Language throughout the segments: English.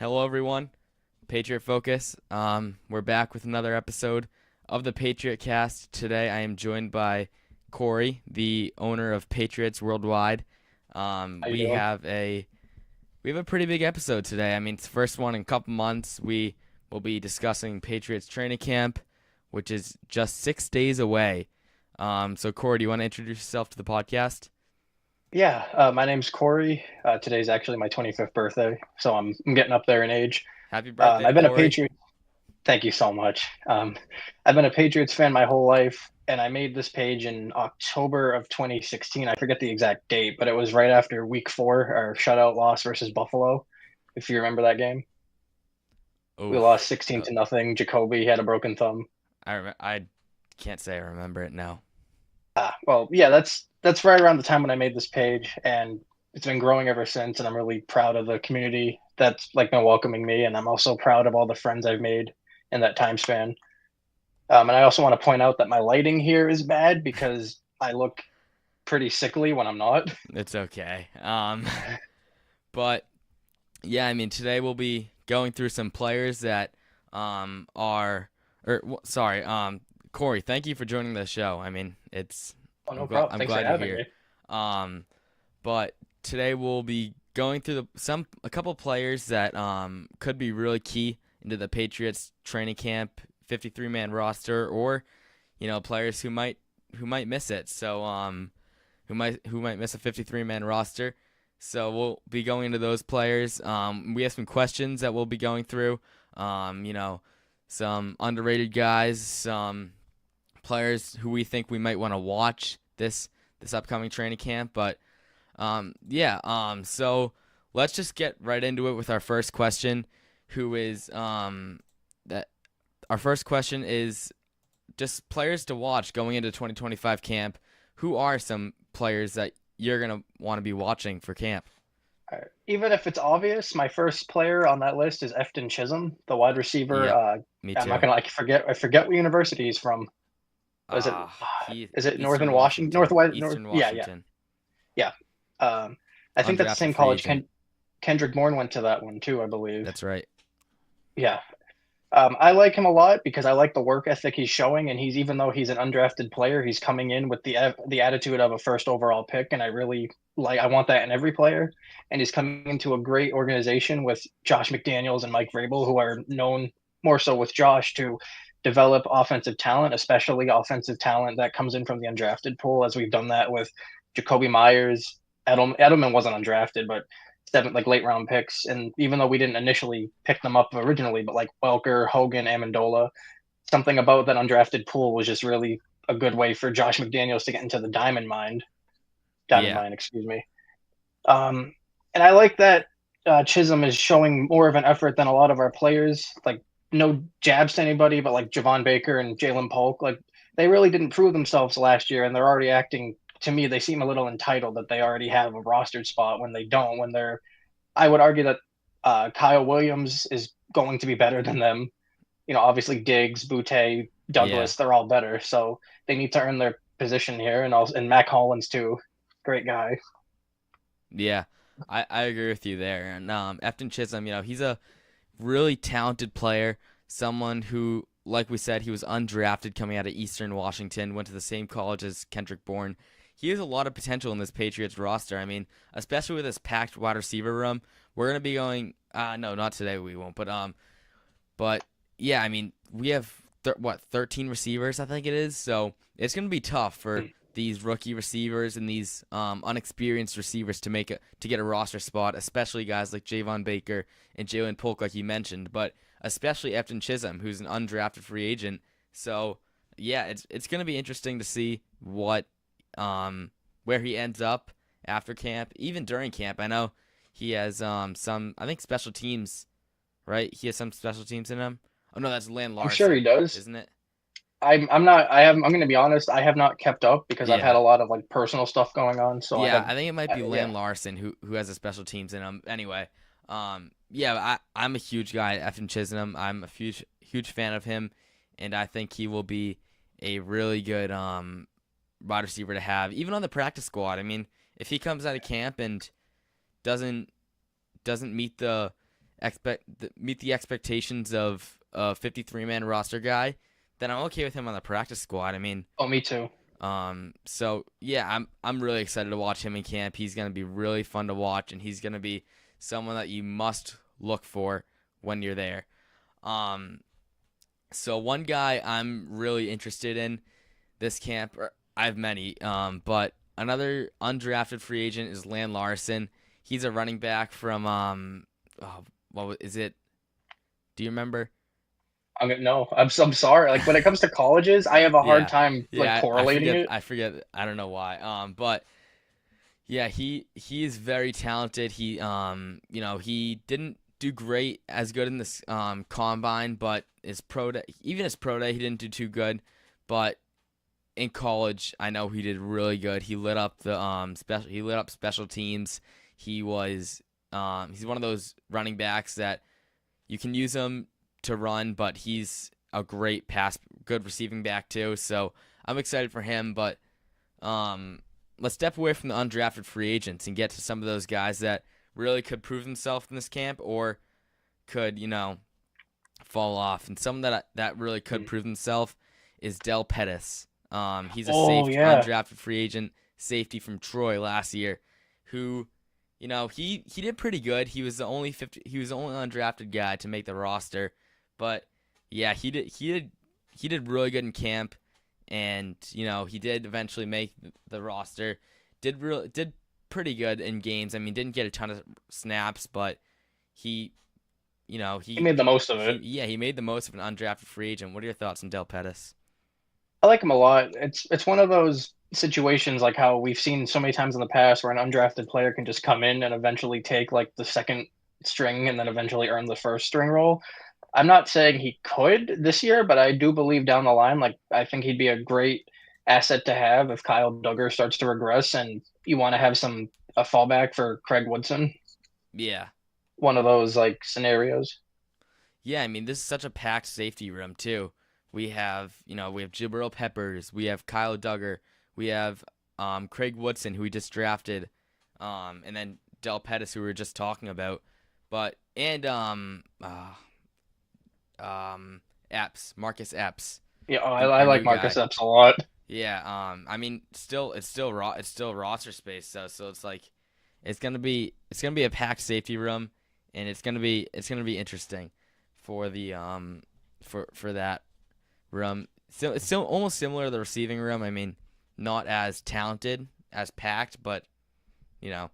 Hello, everyone. Patriot Focus. We're back with another episode of the Patriot Cast. Today, I am joined by Corey, the owner of Patriots Worldwide. How you We doing? have a pretty big episode today. I mean, it's the first one in a couple months. We will be discussing Patriots training camp, which is just 6 days away. So Corey, do you want to introduce yourself to the podcast? Yeah, my name's Corey. Today's actually my 25th birthday, so I'm getting up there in age. Happy birthday, I've been a Corey. Patriot. Thank you so much. I've been a Patriots fan my whole life, and I made this page in October of 2016. I forget the exact date, but it was right after Week 4, our shutout loss versus Buffalo. If you remember that game, we lost Oof. 16 to nothing. Jacoby had a broken thumb. I can't say I remember it now. Well, yeah, that's right around the time when I made this page, and it's been growing ever since. And I'm really proud of the community that's like been welcoming me, and I'm also proud of all the friends I've made in that time span. And I also want to point out that my lighting here is bad because I look pretty sickly when I'm not. It's okay. But yeah, I mean, today we'll be going through some players that sorry, Corey, thank you for joining the show. I mean, Oh, no problem. I'm Thanks for glad you're having here. me. Um, but today we'll be going through a couple players that could be really key into the Patriots training camp 53-man roster, or players who might miss it. So who might miss a 53-man roster. So we'll be going into those players. We have some questions that we'll be going through. Some underrated guys, some players who we think we might want to watch this upcoming training camp. But yeah. So let's just get right into it with our first question. Who is that? Our first question is just players to watch going into 2025 camp. Who are some players that you're gonna want to be watching for camp? Even if it's obvious, my first player on that list is Efton Chisholm, the wide receiver. Yep, me I'm not too. gonna like forget. I forget what university he's from. Was it? He Is it Eastern Northern Washington? Washington, Northwest? North? Eastern Yeah, yeah, Washington, yeah. I think that's the undrafted same free college. agent. Kendrick Bourne went to that one too, I believe. That's right. Yeah. I like him a lot because I like the work ethic he's showing, and he's even though he's an undrafted player, he's coming in with the attitude of a first overall pick, and I really like. I want that in every player, and he's coming into a great organization with Josh McDaniels and Mike Vrabel, who are known more so with Josh to develop offensive talent, especially offensive talent that comes in from the undrafted pool, as we've done that with Jacoby Myers. Edelman wasn't undrafted, but seven like late round picks. And even though we didn't initially pick them up originally, but like Welker, Hogan, Amendola, something about that undrafted pool was just really a good way for Josh McDaniels to get into the diamond Yeah, mine, excuse me. And I like that Chisholm is showing more of an effort than a lot of our players. Like no jabs to anybody, but like Javon Baker and Jalen Polk, like they really didn't prove themselves last year, and they're already acting. To me, they seem a little entitled that they already have a rostered spot when they don't. When they're, I would argue that Kyle Williams is going to be better than them. Obviously Diggs, Butte, yeah, Douglas, they're all better. So they need to earn their position here, and Mac Hollins too, great guy. yeah. I agree with you there. And Efton Chisholm, he's a really talented player. Someone who, like we said, he was undrafted coming out of Eastern Washington, went to the same college as Kendrick Bourne. He has a lot of potential in this Patriots roster. I mean, especially with this packed wide receiver room. We're gonna be going. No, not today. We won't. But yeah, I mean, we have 13 receivers, I think it is. So it's gonna be tough for these rookie receivers and these unexperienced receivers to get a roster spot, especially guys like Javon Baker and Jalen Polk, like you mentioned, but especially Efton Chisholm, who's an undrafted free agent. So yeah, it's gonna be interesting to see where he ends up after camp, even during camp. I know he has some, I think, special teams, right? He has some special teams in him. Oh no, that's Land I'm sure he Larson, does. isn't it? I'm not. I'm going to be honest. I have not kept up because I've had Yeah. a lot of like personal stuff going on. So I Yeah, have. I think it might be Yeah. Land Larson who has the special teams in him. Anyway, yeah, I'm a huge guy, Efton Chisholm. I'm a huge fan of him, and I think he will be a really good wide receiver to have, even on the practice squad. I mean, if he comes out of camp and doesn't doesn't meet the meet the expectations of a 53-man roster guy, then I'm okay with him on the practice squad. I mean, Oh, me too. so yeah, I'm really excited to watch him in camp. He's gonna be really fun to watch, and he's gonna be someone that you must look for when you're there. Um, so one guy I'm really interested in this camp, I have many, but another undrafted free agent is Lan Larson. He's a running back from what is it? Do you remember? No, I'm sorry. Like when it comes to colleges, I have a hard Yeah, time like yeah. I correlating forget. it. I forget. I don't know why. But yeah, he is very talented. He didn't do great as good in this combine, but his pro day, even his pro day, he didn't do too good. But in college, I know he did really good. He lit up the he lit up special teams. He's one of those running backs that you can use him to run, but he's a good receiving back too. So I'm excited for him. But let's step away from the undrafted free agents and get to some of those guys that really could prove themselves in this camp or could, fall off. And someone that really could prove himself is Del Pettis. He's a Oh safe yeah. undrafted free agent safety from Troy last year, who, he did pretty good. He was the only undrafted guy to make the roster, but yeah, he did really good in camp, and he did eventually make the roster. Did pretty good in games. I mean, didn't get a ton of snaps, but he you know He made the most of he it. yeah he made the most of an undrafted free agent. What are your thoughts on Del Pettis? I like him a lot. It's one of those situations like how we've seen so many times in the past where an undrafted player can just come in and eventually take like the second string and then eventually earn the first string role. I'm not saying he could this year, but I do believe down the line, like I think he'd be a great asset to have if Kyle Duggar starts to regress and you want to have a fallback for Craig Woodson. Yeah, One of those like scenarios. yeah. I mean, this is such a packed safety room too. We have Jabril Peppers, we have Kyle Duggar, we have Craig Woodson, who we just drafted, and then Del Pettis, who we were just talking about, but and Epps, Marcus Epps, Yeah, I our like new Marcus guy. Epps a lot. Yeah, I mean, it's still roster space, so it's like it's gonna be a packed safety room, and it's gonna be interesting for the for that room. So it's still almost similar to the receiving room. I mean, not as talented as packed, but you know,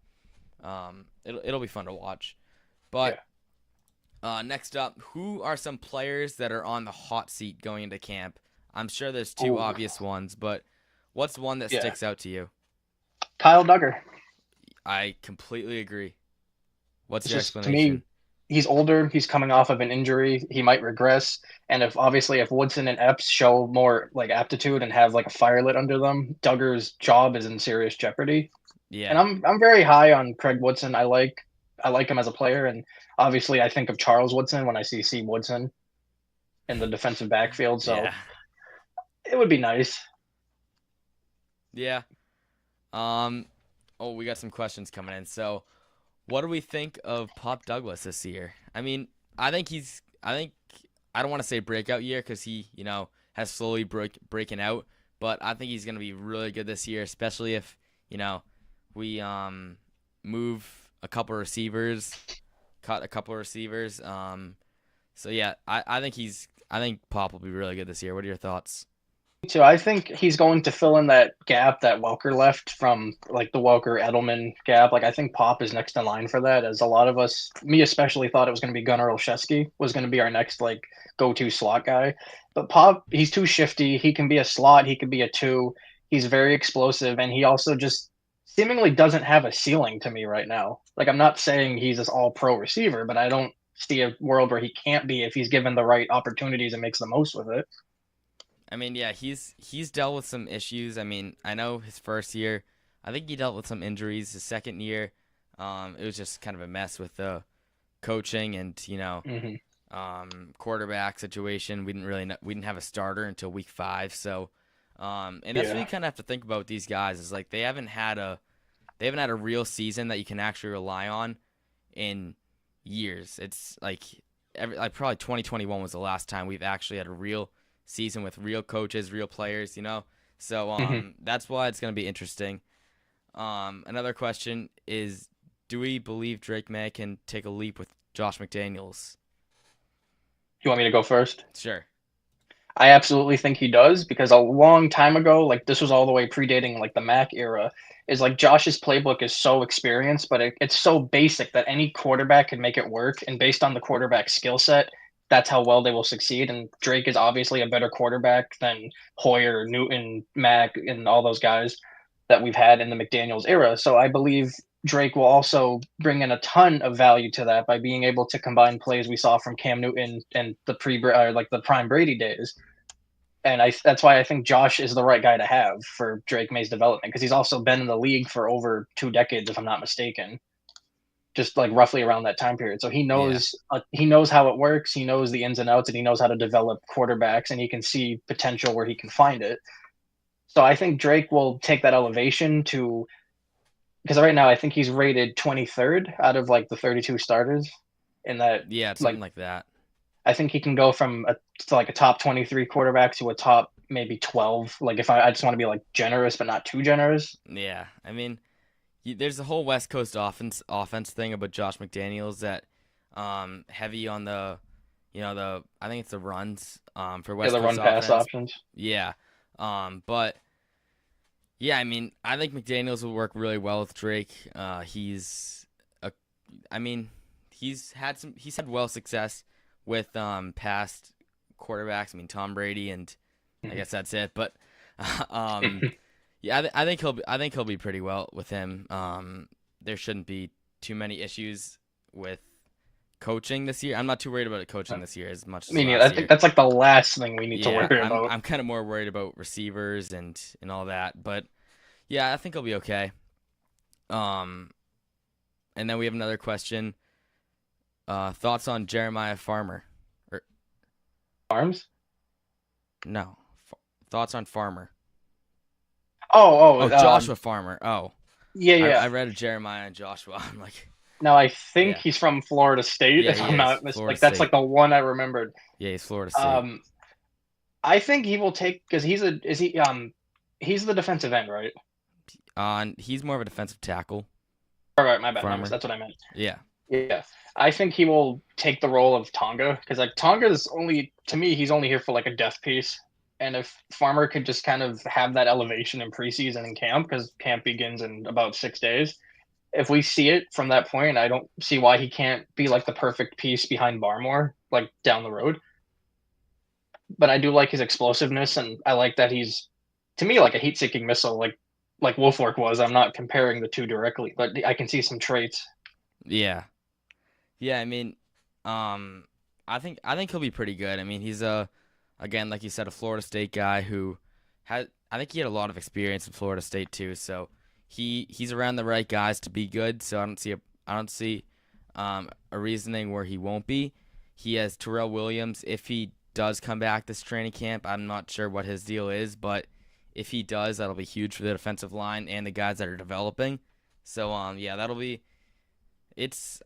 it'll be fun to watch. But Yeah. next up, who are some players that are on the hot seat going into camp? I'm sure there's two Oh, obvious ones, but what's one that yeah. sticks out to you? Kyle Duggar. I completely agree. What's It's your just to me, explanation? he's older. He's coming off of an injury. He might regress. And if Woodson and Epps show more like aptitude and have like a fire lit under them, Duggar's job is in serious jeopardy. And Yeah, I'm very high on Craig Woodson. I like him as a player, and obviously I think of Charles Woodson when I see Woodson in the defensive backfield. yeah, So it would be nice. yeah. Um, oh, we got some questions coming in. So, what do we think of Pop Douglas this year? I mean, I think I don't want to say breakout year because he, has slowly breaking out, but I think he's gonna be really good this year, especially if you know we move a couple of receivers, cut a couple of receivers. So yeah, I think Pop will be really good this year. What are your thoughts? So I think he's going to fill in that gap that Welker left from like the Welker Edelman gap. Like I think Pop is next in line for that, as a lot of us, me especially, thought it was going to be Gunnar Olszewski was going to be our next like go-to slot guy. But Pop, he's too shifty. He can be a slot. He could be a two. He's very explosive, and he also just seemingly doesn't have a ceiling to me right now. Like I'm not saying he's this all-pro receiver, but I don't see a world where he can't be if he's given the right opportunities and makes the most with it. I mean, yeah, he's dealt with some issues. I mean, I know his first year, I think he dealt with some injuries. His second year, it was just kind of a mess with the coaching and Hmm. quarterback situation. We didn't have a starter until week 5. So, and that's what you Yeah. kind of have to think about with these guys is like they haven't had a real season that you can actually rely on in years. It's like probably 2021 was the last time we've actually had a real season with real coaches, real players, you know. So Hmm. that's why it's going to be interesting. Another question is, do we believe Drake May can take a leap with Josh McDaniels? You want me to go first? Sure. I absolutely think he does because a long time ago, like this was all the way predating like the Mac era, is like Josh's playbook is so experienced, but it's so basic that any quarterback can make it work. And based on the quarterback skill set, that's how well they will succeed. And Drake is obviously a better quarterback than Hoyer, Newton, Mac, and all those guys that we've had in the McDaniels era. So I believe Drake will also bring in a ton of value to that by being able to combine plays we saw from Cam Newton and the like the prime Brady days. And that's why I think Josh is the right guy to have for Drake May's development because he's also been in the league for over 2 decades, if I'm not mistaken, just like roughly around that time period. So Yeah. he knows how it works, he knows the ins and outs, and he knows how to develop quarterbacks, and he can see potential where he can find it. So I think Drake will take that elevation to because right now I think he's rated 23rd out of like the 32 starters in that Yeah, it's like something like that. I think he can go from to like a top 23 quarterback to a top maybe 12. Like if I just want to be like generous but not too generous. Yeah. I mean, there's a whole West Coast offense thing about Josh McDaniels that heavy on the I think it's the runs for Yeah, West the Coast run pass offense. options. Yeah. But yeah, I mean, I think McDaniels will work really well with Drake. He's a I mean, he's had well success with past quarterbacks. I mean, Tom Brady and I Mhm. guess that's it. But um yeah, I think he'll be pretty well with him. There shouldn't be too many issues with coaching this year. I'm not too worried about coaching this year as much I as mean, yeah, I last think year. that's like the last thing we need to Yeah, worry I'm about. I'm kind of more worried about receivers and all that. But yeah, I think he'll be okay. Um, and then we have another question. Thoughts on Jeremiah Farmer? Or Arms? no, thoughts on Farmer? Oh, Oh, Joshua Farmer. Oh, yeah, yeah. I read a Jeremiah and Joshua. I'm like, Now I think yeah, he's from Florida State, yeah, if he I'm is not mis Florida like that's like State. the one I remembered. Yeah, he's Florida State. Um, I think he will take because he's the defensive end, right? He's more of a defensive tackle. All right, my bad, Farmer. that's what I meant. Yeah, Yeah, I think he will take the role of Tonga because like Tonga's only to me he's only here for like a death piece, and if Farmer could just kind of have that elevation in preseason and camp because camp begins in about 6 days. If we see it from that point, I don't see why he can't be like the perfect piece behind Barmore like down the road. But I do like his explosiveness, and I like that he's to me like a heat-seeking missile, like Wolfwork was. I'm not comparing the two directly, but I can see some traits. yeah, yeah. I mean, um, I think he'll be pretty good. I mean, he's a again, like you said, a Florida State guy who had I think he had a lot of experience in Florida State too. So he's around the right guys to be good. So I don't see a reasoning where he won't be. He has Terrell Williams. If he does come back this training camp, I'm not sure what his deal is, but if he does, that'll be huge for the defensive line and the guys that are developing. So yeah, that'll be.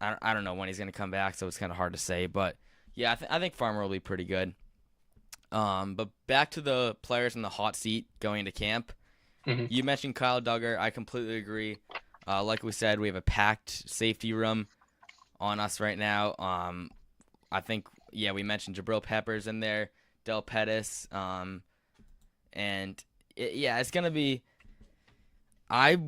I don't know when he's gonna come back, so it's kind of hard to say. But yeah, I think Farmer will be pretty good. But back to the players in the hot seat going into camp. Mm-hmm. You mentioned Kyle Duggar. I completely agree. Like we said, we have a packed safety room on us right now. I think yeah, we mentioned Jabril Peppers in there, Del Pettis, and yeah, it's gonna be. I,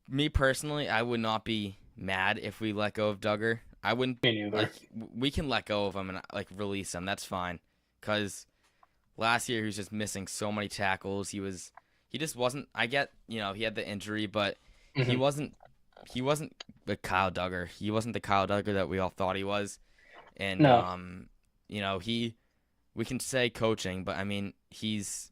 me personally, I would not be mad if we let go of Duggar. I wouldn't Me neither. like we can let go of him and like release him. That's fine, cause last year he was just missing so many tackles. He just wasn't. I get he had the injury, but he Mm-hmm. wasn't he wasn't the Kyle Duggar. He wasn't the Kyle Duggar that we all thought he was. And No, he we can say coaching, but I mean he's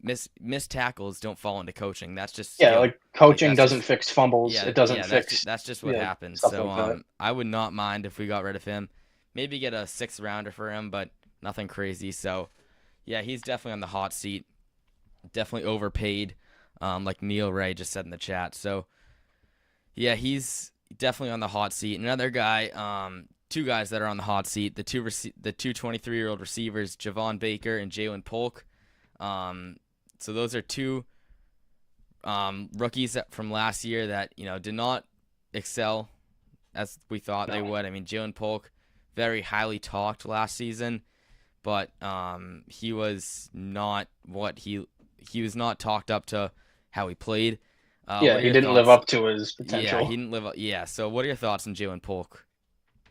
missed tackles don't fall into coaching. That's just yeah, skill. like Like coaching that's doesn't just fix fumbles. It doesn't yeah, fix that's just what yeah happens. stuff So like that. I would not mind if we got rid of him. Maybe get a sixth rounder for him, but nothing crazy. So yeah, he's definitely on the hot seat. Definitely overpaid, like Neil Ray just said in the chat. So yeah, he's definitely on the hot seat. Another guy, two guys that are on the hot seat. The two 23-year-old receivers, Javon Baker and Jalen Polk. So those are two rookies from last year that did not excel as we thought they would. I mean, Jalen Polk, very highly talked last season, but he was not what he was not talked up to how he played. Yeah, he didn't live up to his potential. Yeah, he didn't live up. Yeah, so what are your thoughts on Jalen Polk?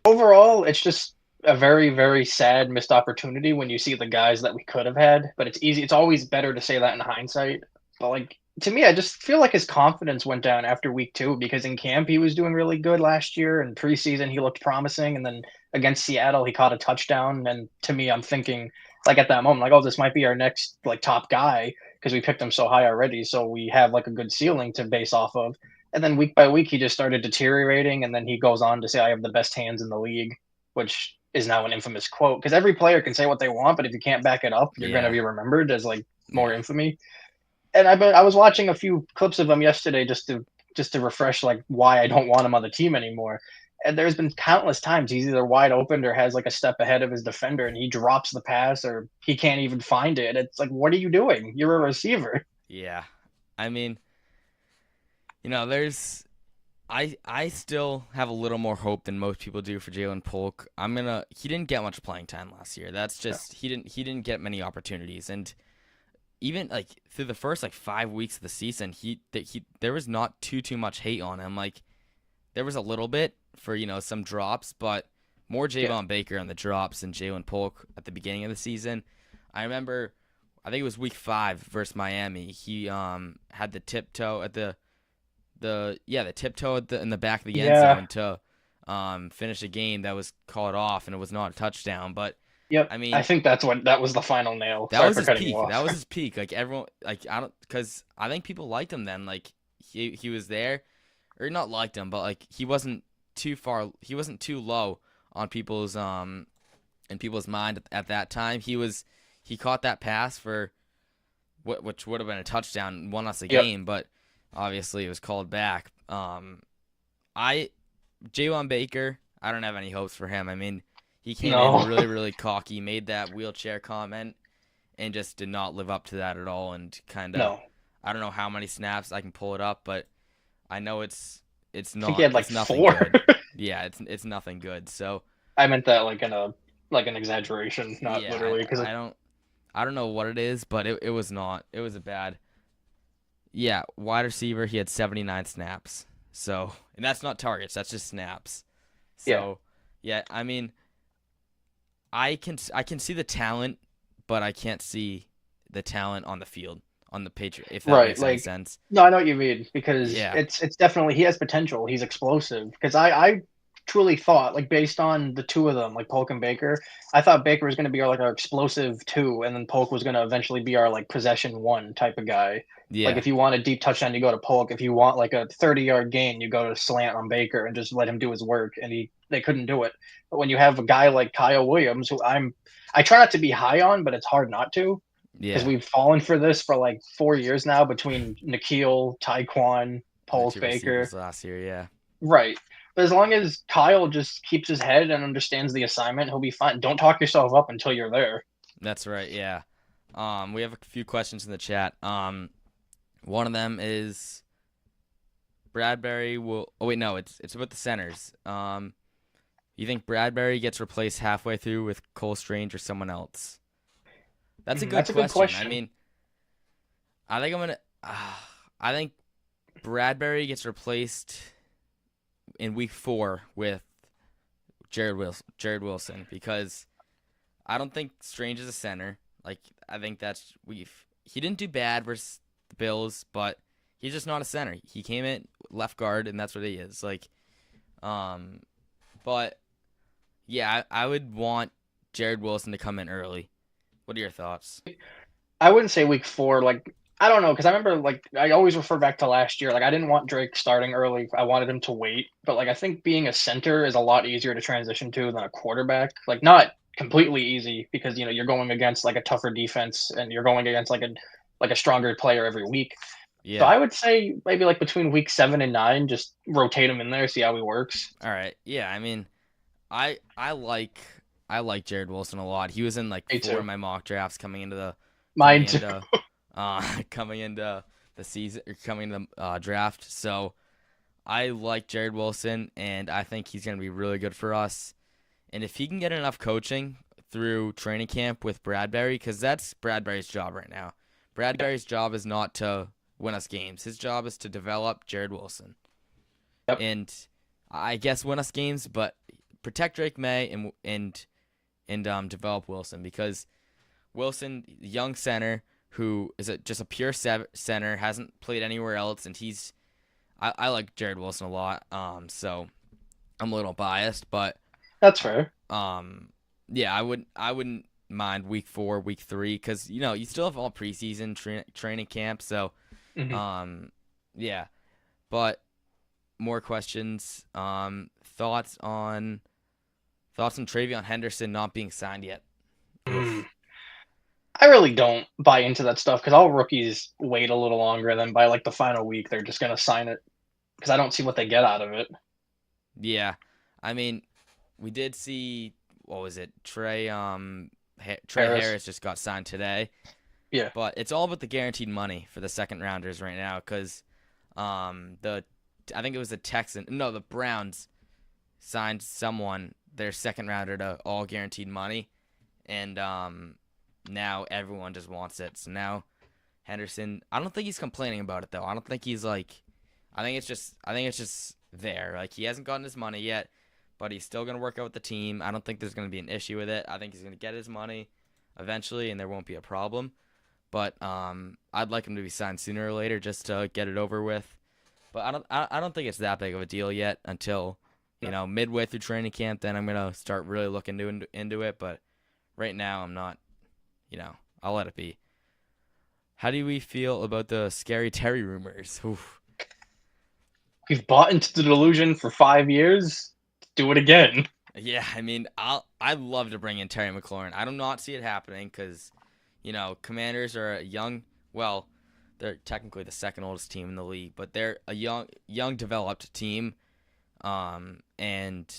Overall, it's just a very, very sad missed opportunity when you see the guys that we could have had. But it's easy. It's always better to say that in hindsight. But like to me, I just feel like his confidence went down after week 2 because in camp he was doing really good last year, and preseason he looked promising, and then against Seattle he caught a touchdown. And to me, I'm thinking like at that moment, like, oh, this might be our next like top guy because we picked him so high already, so we have like a good ceiling to base off of. And then week by week, he just started deteriorating. And then he goes on to say, I have the best hands in the league, which is now an infamous quote. Because every player can say what they want, but if you can't back it up, you're going to be remembered as like more infamy. And I was watching a few clips of him yesterday just to refresh like why I don't want him on the team anymore. And there's been countless times he's either wide open or has like a step ahead of his defender and he drops the pass or he can't even find it. It's like, what are you doing? You're a receiver. Yeah. I mean, there's I still have a little more hope than most people do for Jalen Polk. He didn't get much playing time last year. That's just he didn't get many opportunities, and even like through the first like 5 weeks of the season, there was not too much hate on him. Like there was a little bit for some drops, but more Javon Baker on the drops than Jalen Polk at the beginning of the season. I remember, I think it was week 5 versus Miami. He had the tiptoe at the tiptoe in the back of the end zone to finish a game that was called off, and it was not a touchdown. But I mean, I think that was the final nail. That was his peak. That was his peak. Like everyone, like because I think people liked him then. Like he was there, or not liked him, but like he wasn't too far. He wasn't too low on people's in people's mind at that time. He caught that pass for which would have been a touchdown, won us a game, but obviously it was called back. Jalen Baker, I don't have any hopes for him. I mean, he came in really, really cocky, made that wheelchair comment, and just did not live up to that at all. And kind of, I don't know how many snaps, I can pull it up, but I know it's not. I think he had like it's nothing 4. Good. Yeah, it's nothing good. So I meant that like in an exaggeration, not literally. Because I don't know what it is, but it was not. It was a bad. Yeah, wide receiver, he had 79 snaps. So, and that's not targets, that's just snaps. So, yeah, I mean, I can see the talent, but I can't see the talent on the field, on the Patriots, if that makes any sense. No, I know what you mean, because it's definitely, he has potential. He's explosive. Because I truly thought, like, based on the two of them, like Polk and Baker, I thought Baker was going to be our explosive 2, and then Polk was going to eventually be our like possession 1 type of guy. Yeah. Like if you want a deep touchdown, you go to Polk. If you want like a 30-yard gain, you go to slant on Baker and just let him do his work. And they couldn't do it. But when you have a guy like Kyle Williams, who I try not to be high on, but it's hard not to. Because we've fallen for this for like 4 years now between Nikhil, Tyquan, Polk, Baker. Last year, Right. But as long as Kyle just keeps his head and understands the assignment, he'll be fine. Don't talk yourself up until you're there. That's right, yeah. We have a few questions in the chat. One of them is Bradbury will. Oh wait, no, it's about the centers. You think Bradbury gets replaced halfway through with Cole Strange or someone else? That's a good question. I mean, I think Bradbury gets replaced in week 4 with Jared Wilson, because I don't think Strange is a center. Like I think he didn't do bad versus the Bills, but he's just not a center. He came in left guard, and that's what he is. Like, but yeah, I would want Jared Wilson to come in early. What are your thoughts? I wouldn't say week 4. Like, I don't know, because I remember, like, I always refer back to last year. Like, I didn't want Drake starting early. I wanted him to wait. But, like, I think being a center is a lot easier to transition to than a quarterback. Like, not completely easy because, you're going against, like, a tougher defense and you're going against, like, a stronger player every week. Yeah. So I would say maybe, like, between week 7 and 9, just rotate him in there, see how he works. All right. Yeah, I mean, I like Jared Wilson a lot. He was in like Me four too. of my mock drafts coming Mine too. into coming into the season or coming into the draft. So I like Jared Wilson, and I think he's going to be really good for us. And if he can get enough coaching through training camp with Bradbury, because that's Bradbury's job right now. Bradbury's job is not to win us games. His job is to develop Jared Wilson. Yep. And I guess win us games, but protect Drake May and develop Wilson, because Wilson, young center who is just a pure center, hasn't played anywhere else, and I like Jared Wilson a lot. So I'm a little biased, but That's fair. um, yeah, I wouldn't mind week 4, week 3, because you still have all preseason training camp. So Hmm. um, yeah, but more questions. Thoughts on Travion Henderson not being signed yet. Mm. Oof. I really don't buy into that stuff because all rookies wait a little longer. And then by like the final week, they're just gonna sign it because I don't see what they get out of it. Yeah, I mean, we did see, what was it? Trey Harris, Harris just got signed today, yeah, but it's all about the guaranteed money for the second rounders right now, because the I think it was the Browns signed someone, their second rounder, to all guaranteed money, and now everyone just wants it. So now Henderson, I don't think he's complaining about it though. I don't think he's like, I think it's just there. Like, he hasn't gotten his money yet, but he's still gonna work out with the team. I don't think there's gonna be an issue with it. I think he's gonna get his money eventually, and there won't be a problem. But I'd like him to be signed sooner or later just to get it over with. But I don't think it's that big of a deal yet until no. midway through training camp. Then I'm gonna start really looking into it. But right now I'm not. I'll let it be. How do we feel about the scary Terry rumors? Oof. We've bought into the delusion for 5 years. Do it again. Yeah, I mean, I'd love to bring in Terry McLaurin. I do not see it happening because, Commanders are a young, well, they're technically the second oldest team in the league, but they're a young developed team, and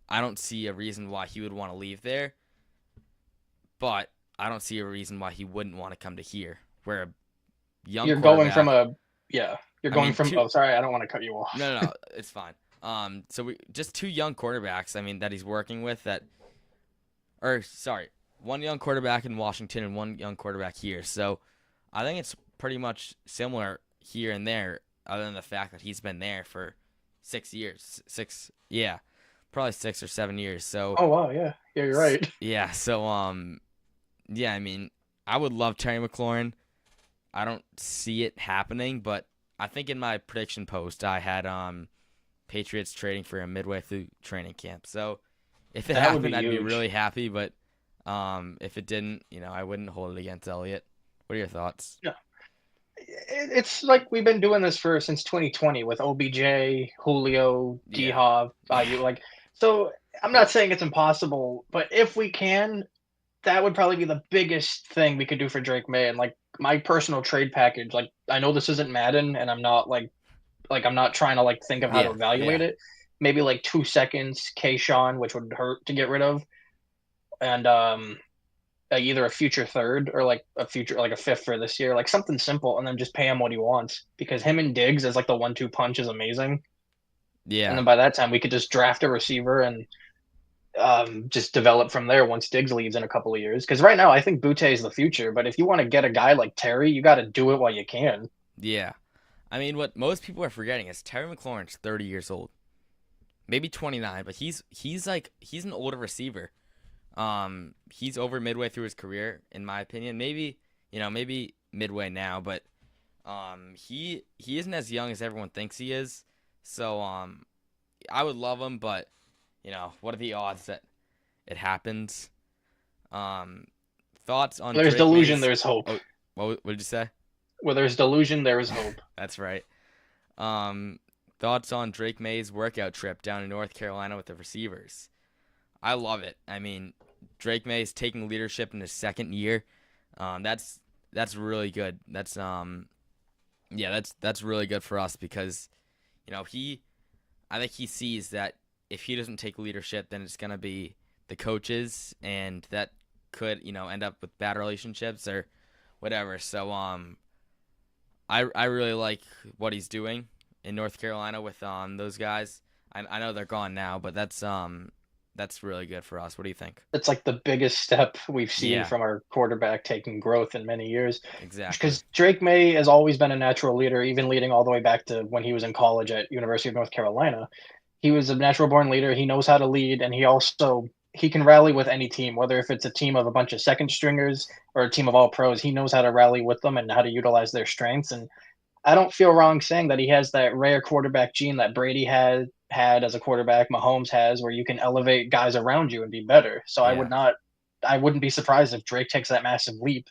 I don't see a reason why he would want to leave there, but I don't see a reason why he wouldn't want to come to here, where a young You're going from quarterback. a yeah. You're I going mean, from. Oh, sorry, I don't want to cut you off. no, it's fine. So we just two young quarterbacks. I mean, that he's working with or sorry, one young quarterback in Washington and one young quarterback here. So I think it's pretty much similar here and there, other than the fact that he's been there for 6 years. Yeah, probably 6 or 7 years. So Oh wow, yeah, yeah, you're right. yeah, so yeah, I mean, I would love Terry McLaurin. I don't see it happening, but I think in my prediction post I had Patriots trading for him midway through training camp. So if it That would be happened, I'd be huge. really happy. But if it didn't, I wouldn't hold it against Elliott. What are your thoughts? No, it's like we've been doing this for since 2020 with OBJ, Julio, D Yeah, Hop, yeah, IU. Like, so I'm not well, saying it's impossible, but if we can, that would probably be the biggest thing we could do for Drake May. And like my personal trade package, like I know this isn't Madden, and I'm not like I'm not trying to like think of how to yeah, evaluate yeah, it. Maybe like 2 seconds, Kayshawn, which would hurt to get rid of, and either a future third or like a future like a fifth for this year, like something simple, and then just pay him what he wants because him and Diggs as like the 1-2 punch is amazing. And yeah, then by that time we could just draft a receiver and just develop from there once Diggs leaves in a couple of years. Because right now I think Butte is the future, but if you want to get a guy like Terry, you got to do it while you can. yeah. I mean, what most people are forgetting is Terry McLaurin's 30 years old, maybe 29, but he's an older receiver. He's over midway through his career, in my opinion. Maybe midway now, but he isn't as young as everyone thinks he is. So I would love him, but what are the odds that it happens? Um, thoughts on Where there's Drake delusion, May's? there's hope. Oh, what did you say? Where there's delusion, there is hope. That's right. Um, thoughts on Drake May's workout trip down in North Carolina with the receivers? I love it. I mean, Drake May is taking leadership in his second year. That's really good. That's really good for us because, he I think he sees that if he doesn't take leadership, then it's gonna be the coaches, and that could end up with bad relationships or whatever. So I really like what he's doing in North Carolina with those guys. I know they're gone now, but that's really good for us. What do you think? It's like the biggest step we've seen Yeah, from our quarterback taking growth in many years. exactly. Because Drake May has always been a natural leader, even leading all the way back to when he was in college at University of North Carolina. He was a natural born leader. He knows how to lead, and he can rally with any team, whether if it's a team of a bunch of second stringers or a team of all pros. He knows how to rally with them and how to utilize their strengths. And I don't feel wrong saying that he has that rare quarterback gene that Brady had as a quarterback, Mahomes has, where you can elevate guys around you and be better. So Yeah. I wouldn't be surprised if Drake takes that massive leap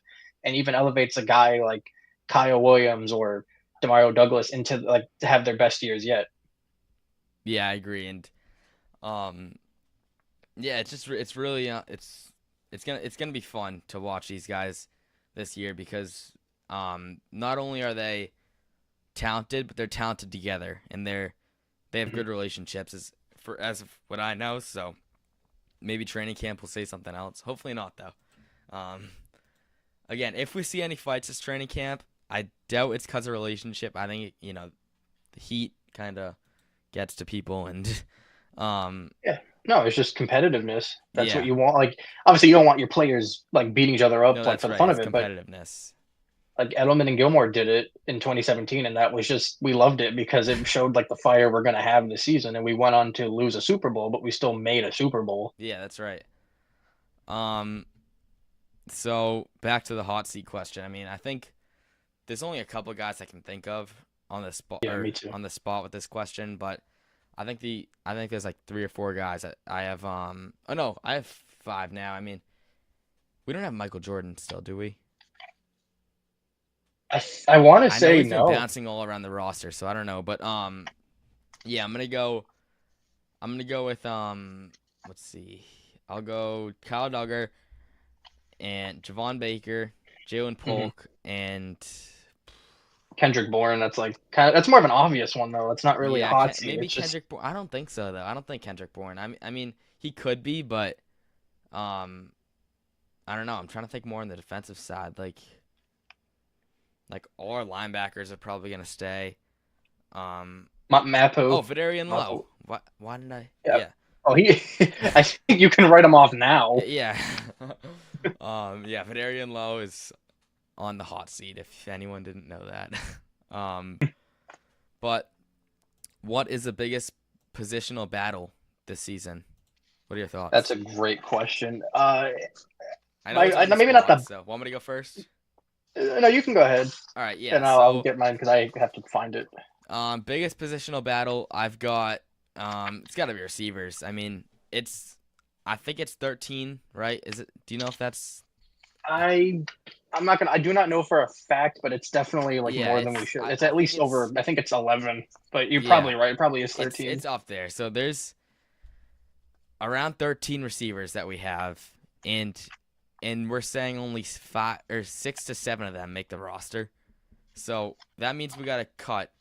and even elevates a guy like Kyle Williams or Demario Douglas into like to have their best years yet. Yeah, I agree. And um yeah, it's really it's gonna be fun to watch these guys this year because not only are they talented, but they're talented together and they have Mhm. good relationships as of what I know. So maybe training camp will say something else. Hopefully not though. Um, Again, if we see any fights this training camp, I doubt it's because of relationship. I think the heat kind of gets to people, and Yeah. No, it's just competitiveness. That's what yeah, you want. Like, obviously, you don't want your players like beating each other no, up like that's for the right. fun It's of it, but competitiveness. like Edelman and Gilmore did it in 2017, and that was just we loved it because it showed like the fire we're going to have this season, and we went on to lose a Super Bowl, but we still made a Super Bowl. Yeah, that's right. Um, so back to the hot seat question. I mean, I think there's only a couple guys I can think of on the spot Yeah, or me too. on the spot with this question, but I think there's like three or four guys that I have. Oh no, I have five now. I mean, we don't have Michael Jordan still, do we? I want to I know say he's been no. bouncing all around the roster, so I don't know, but yeah, I'm gonna go. I'm gonna go with let's see, I'll go Kyle Duggar and Javon Baker, Jalen Mhm. Polk, and Kendrick Bourne. That's like kind of that's more of an obvious one though. It's not really a yeah, hot seat. Maybe It's just Kendrick Bourne. I don't think so though. I don't think Kendrick Bourne. I mean, he could be, but um, I don't know. I'm trying to think more on the defensive side. Like all our linebackers are probably gonna stay. Um, Mapu. oh, Vidarian Lowe. Mapu. What? Why did I? Yeah. Yeah, Oh, he. I think you can write him off now. yeah. Yeah. Vidarian Lowe is on the hot seat. If anyone didn't know that. um, but what is the biggest positional battle this season? What are your That's thoughts? a great question. I know it's on the Maybe not spot, the. so want me to go first? No, you can go ahead, All right, yeah. and I'll So, get mine because I have to find it. biggest positional battle I've got. It's got to be receivers. I mean, I think it's 13, right? Is it? Do you know if that's? Uh, I I'm not gonna. I do not know for a fact, but it's definitely like yeah, more than we should. It's I at think least over. it's. I think it's 11, but you're Yeah, probably right. It probably is it's 13. it's up there. So there's around 13 receivers that we have, and we're saying only 5 or 6 to 7 of them make the roster. So that means we gotta cut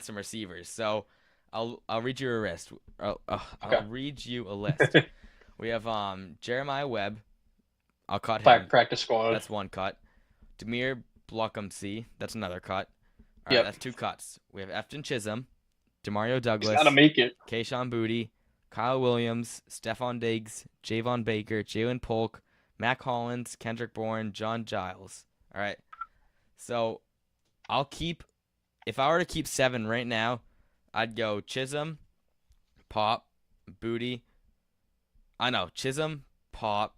some receivers. So I'll read you a list. I'll Okay. read you a list. We have Jeremiah Webb. I'll cut him. Practice squad. That's one cut. Demir Blockhamsey. That's another cut. All right, Yep. that's two cuts. We have Efton Chisholm, Demario He's got to Douglas, make it. Kayshawn Booty, Kyle Williams, Stephon Diggs, Javon Baker, Jalen Polk, Mac Hollins, Kendrick Bourne, John Giles. All right. So I'll keep. If I were to keep 7 right now, I'd go Chisholm, Pop, Booty. I know Chisholm, Pop.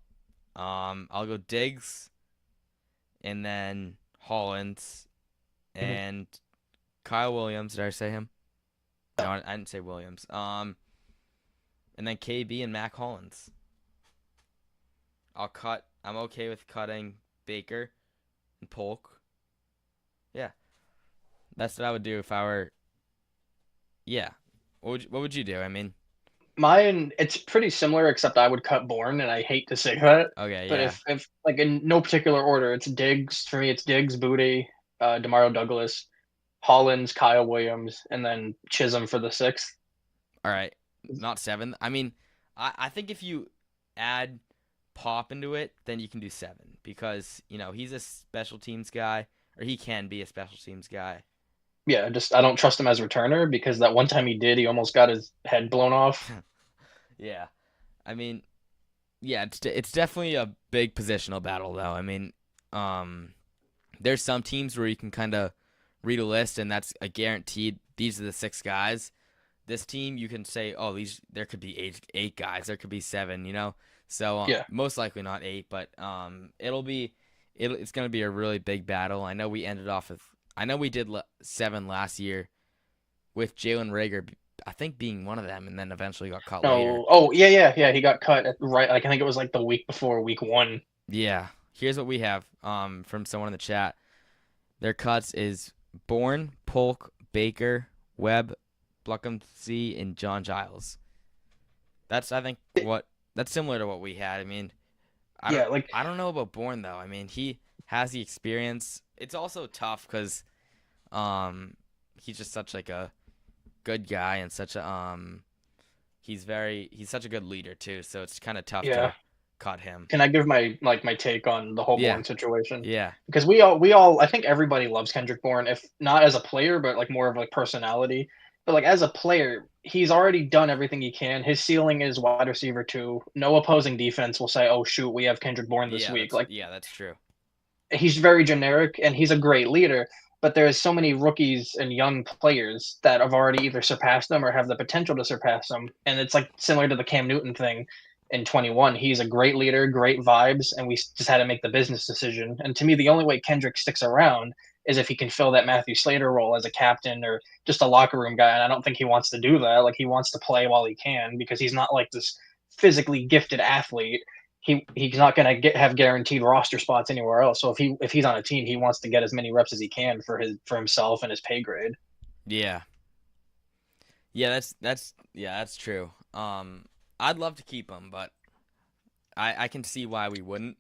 I'll go Diggs, and then Hollins Mhm. and Kyle Williams. Did I say him? No, I didn't say Williams. And then KB and Mac Hollins. I'll cut. I'm okay with cutting Baker and Polk. Yeah, that's what I would do if I were. Yeah. What would you do? I mean, Mine, it's pretty similar, except I would cut Bourne, and I hate to say that. okay, But yeah. if like in no particular order, it's Diggs for me. It's Diggs, Booty, Demario Douglas, Hollins, Kyle Williams, and then Chisholm for the sixth. All right, not 7. I mean, I think if you add Pop into it, then you can do 7 because he's a special teams guy, or he can be a special teams guy. Yeah, just I don't trust him as a returner because that one time he did, he almost got his head blown off. Yeah, I mean, yeah, it's definitely a big positional battle though. I mean, um, there's some teams where you can kind of read a list and that's a guaranteed. These are the 6 guys. This team, you can say, oh, there could be eight guys, there could be 7, So Yeah. most likely not 8, but it's gonna be a really big battle. I know we did 7 last year with Jalen Rager, I think being one of them, and then eventually got caught later. No. Oh, yeah, yeah, yeah. He got cut right. Like I think it was like the week before week 1. Yeah, here's what we have from someone in the chat. Their cuts is Bourne, Polk, Baker, Webb, Bluckham-C, and John Giles. That's I think that's similar to what we had. I mean, Yeah, like I don't know about Bourne though. I mean, he has the experience. It's also tough because he's just such like a good guy and such a he's such a good leader too. So it's kind of tough yeah. to cut him. Can I give my take on the whole Yeah, Bourne situation? yeah, Because we all I think everybody loves Kendrick Bourne, if not as a player, but like more of like personality. But like as a player, he's already done everything he can. His ceiling is wide receiver 2. No opposing defense will say, "Oh shoot, we have Kendrick Bourne this week." Like that's true. he's very generic and he's a great leader, but there's so many rookies and young players that have already either surpassed them or have the potential to surpass them. And it's like similar to the Cam Newton thing in 21. He's a great leader, great vibes, and we just had to make the business decision. And to me, the only way Kendrick sticks around is if he can fill that Matthew Slater role as a captain or just a locker room guy. And I don't think he wants to do that. Like he wants to play while he can because he's not like this physically gifted athlete. He's not going to have guaranteed roster spots anywhere else. So if he's on a team, he wants to get as many reps as he can for himself and his pay grade. Yeah, yeah, that's true. I'd love to keep him, but I can see why we wouldn't.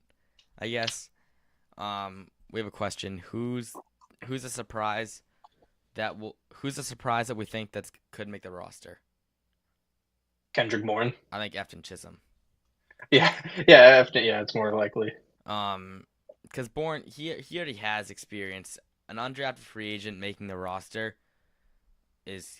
I guess. We have a question. Who's a surprise who's a surprise that we think that could make the roster? Kendrick Bourne. I think Efton Chisholm. Yeah, yeah, it's more likely. Because Bourne he already has experience. An undrafted free agent making the roster is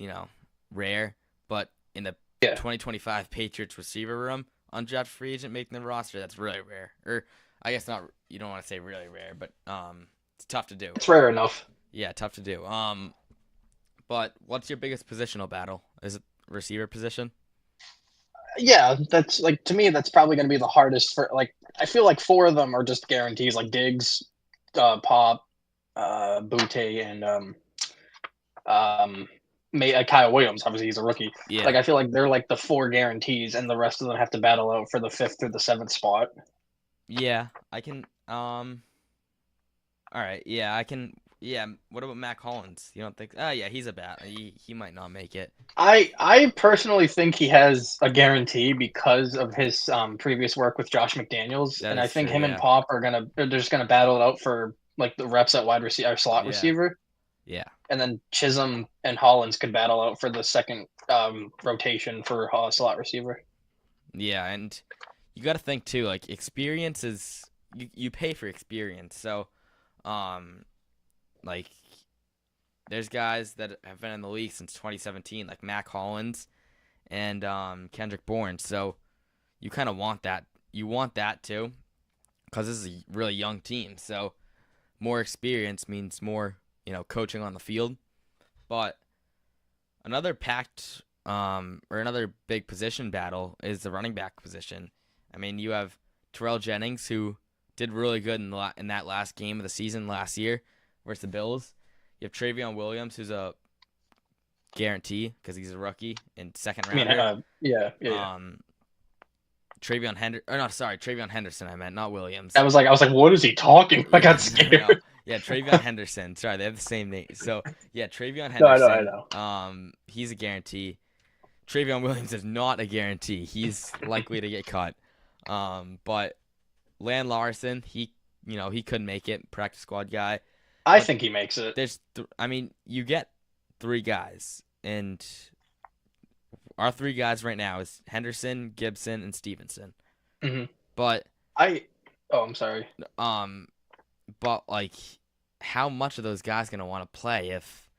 rare, but in the Yeah, 2025 Patriots receiver room, undrafted free agent making the roster, that's really rare. Or I guess not. You don't want to say really rare, but it's tough to do. it's rare enough. Yeah, tough to do. But what's your biggest positional battle? Is it receiver position? Yeah, that's like to me, that's probably going to be the hardest for like. I feel like 4 of them are just guarantees, like Diggs, Pop, Butte, and Kyle Williams. Obviously, he's a rookie. Yeah. Like I feel like they're like the 4 guarantees, and the rest of them have to battle out for the 5th through the 7th spot. Yeah, I can. All right. Yeah, I can. Yeah. What about Mac Hollins? You don't think? Yeah, he's a bat. He might not make it. I personally think he has a guarantee because of his previous work with Josh McDaniels, That and I is think true. him and Yeah. Pop they're just gonna battle it out for like the reps at wide receiver, slot Yeah. receiver, Yeah. and then Chisholm and Hollins could battle out for the second rotation for slot receiver. Yeah, and you got to think too. Like experience is you pay for experience. So, um, like there's guys that have been in the league since 2017, like Mac Hollins and Kendrick Bourne. So you kind of want that. You want that too, because this is a really young team. So more experience means more, coaching on the field. But another or another big position battle is the running back position. I mean, you have Terrell Jennings, who did really good in that last game of the season last year versus the Bills. You have Travion Williams, who's a guarantee because he's a rookie and second I mean, rounder. yeah. Travion Henderson. I meant, not Williams. I was like, what is he talking? I got scared. No. Yeah, Travion Henderson. Sorry, they have the same name. So yeah, Travion No, Henderson. I know. He's a guarantee. Travion Williams is not a guarantee. He's likely to get cut. But Lan Larson, he couldn't make it. Practice squad guy. I think he makes it. You get 3 guys, and our three guys right now is Henderson, Gibson, and Stevenson. Hmm. But I oh, I'm sorry. um, but like, how much are those guys gonna want to play if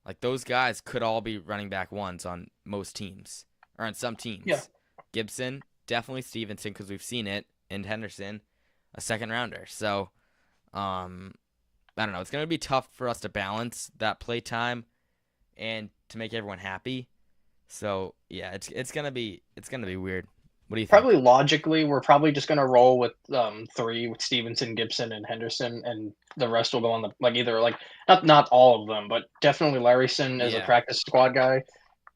like those guys could all be running back ones on most teams or on some Yeah, teams? Gibson, definitely Stevenson because we've seen it, and Henderson, a second rounder. So um, I don't know. It's gonna be tough for us to balance that play time and to make everyone happy. So yeah, it's gonna be weird. What do you think? probably logically, we're probably just gonna roll with three with Stevenson, Gibson, and Henderson, and the rest will go on the like either like not all of them, but definitely Larryson as a Yeah, practice squad guy.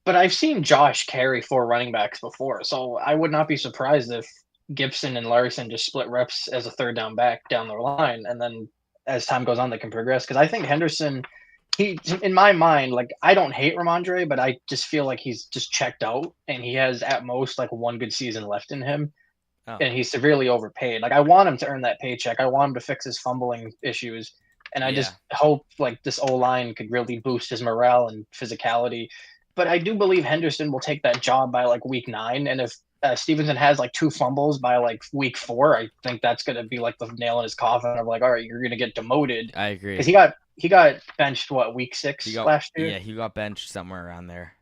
But I've seen Josh carry four running backs before, so I would not be surprised if Gibson and Larryson just split reps as a third down back down the line, and then as time goes on, they can progress. Because I think Henderson, he in my mind, like I don't hate Ramondre, but I just feel like he's just checked out, and he has at most like one good season left in him, oh and he's severely overpaid. Like I want him to earn that paycheck. I want him to fix his fumbling issues, and I yeah, just hope like this O line could really boost his morale and physicality. But I do believe Henderson will take that job by like week 9, and if Stevenson has like two fumbles by like week 4, I think that's going to be like the nail in his coffin of like, all right, you're going to get demoted I because agree. he got benched what week He 6 got last year. yeah, he got benched somewhere around there.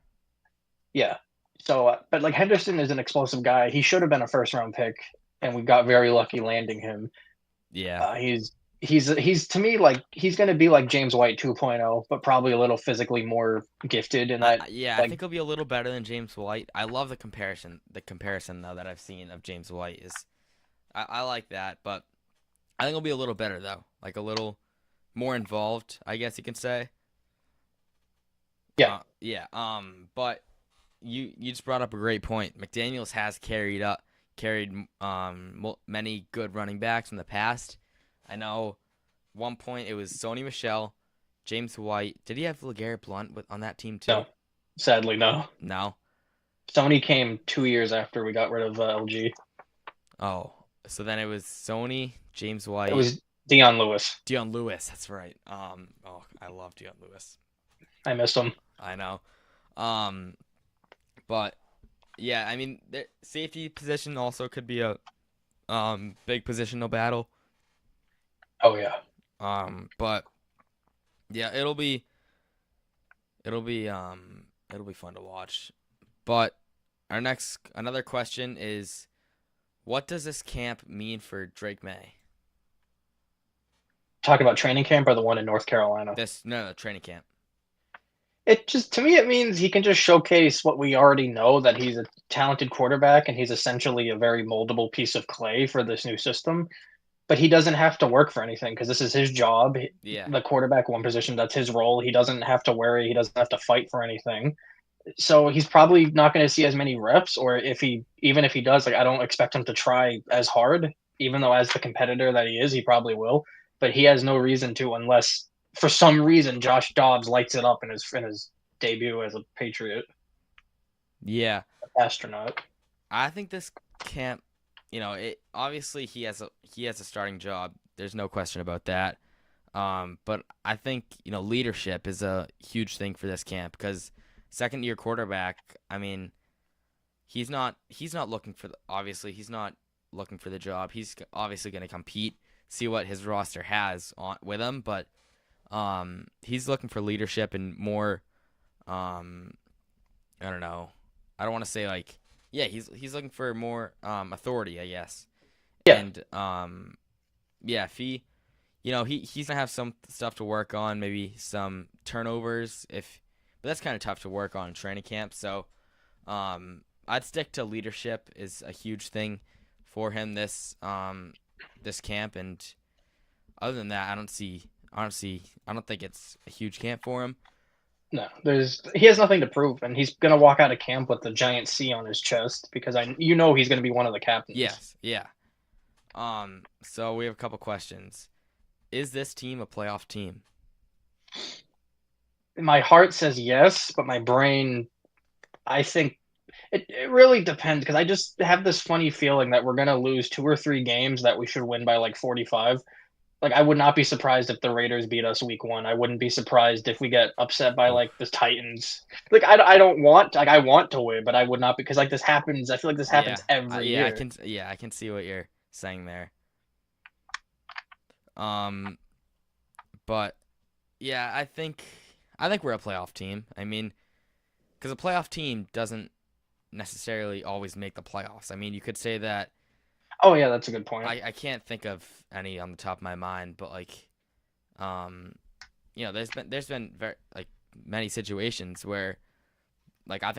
Yeah. So, but like Henderson is an explosive guy. He should have been a first round pick, and we got very lucky landing him. Yeah, He's to me like he's going to be like James White 2.0, but probably a little physically more gifted in that yeah, I like think he'll be a little better than James White. I love the comparison. The comparison though that I've seen of James White is I like that, but I think he'll be a little better though, like a little more involved, I guess you can say. yeah. Yeah. But you just brought up a great point. McDaniel's has carried many good running backs in the past. I know one point it was Sony Michel, James White. Did he have LeGarrette Blount on that team too? No, sadly no. No. Sony came 2 years after we got rid of LG. Oh, so then it was Sony, James It White, was Dion Lewis. Dion Lewis. That's right. Oh, I love Dion Lewis. I missed him. I know. Um, but yeah, I mean, the safety position also could be a big positional battle. Oh yeah. But yeah, it'll be fun to watch. But another question is, what does this camp mean for Drake May? Talk about training camp or the one in North Carolina. This no training camp. It just to me it means he can just showcase what we already know that he's a talented quarterback and he's essentially a very moldable piece of clay for this new system. But he doesn't have to work for anything because this is his job. Yeah, The quarterback one position, that's his role. He doesn't have to worry. He doesn't have to fight for anything. So he's probably not going to see as many reps, or even if he does, like I don't expect him to try as hard. Even though as the competitor that he is, he probably will. But he has no reason to unless for some reason Josh Dobbs lights it up in his debut as a Patriot yeah. astronaut. I think this camp, it obviously he has a starting job. There's no question about that. But I think leadership is a huge thing for this camp because second year quarterback. I mean, he's not looking for obviously he's not looking for the job. He's obviously going to compete, see what his roster has on with him, but he's looking for leadership and more. I don't know. I don't want to say like yeah, he's looking for more authority, I guess. Yeah, And yeah, if he's gonna have some stuff to work on, maybe some turnovers but that's kind of tough to work on in training camp. So I'd stick to leadership is a huge thing for him this camp, and other than that, I don't think it's a huge camp for him. no, he has nothing to prove, and he's gonna walk out of camp with the giant C on his chest because he's gonna be one of the captains. Yes, yeah. So we have a couple questions. Is this team a playoff team? My heart says yes, but my brain, I think it really depends because I just have this funny feeling that we're gonna lose 2 or 3 games that we should win by like 45. Like I would not be surprised if the Raiders beat us week 1. I wouldn't be surprised if we get upset by Oh, like the Titans. Like I don't want like I want to win, but I would not because like this happens. I feel like this yeah. happens every Yeah, year. I can see what you're saying there. Um, but yeah, I think we're a playoff team. I mean, because a playoff team doesn't necessarily always make the playoffs. I mean, you could say that. Oh yeah, that's a good point. I can't think of any on the top of my mind, but like, um, there's been very like many situations where like I don't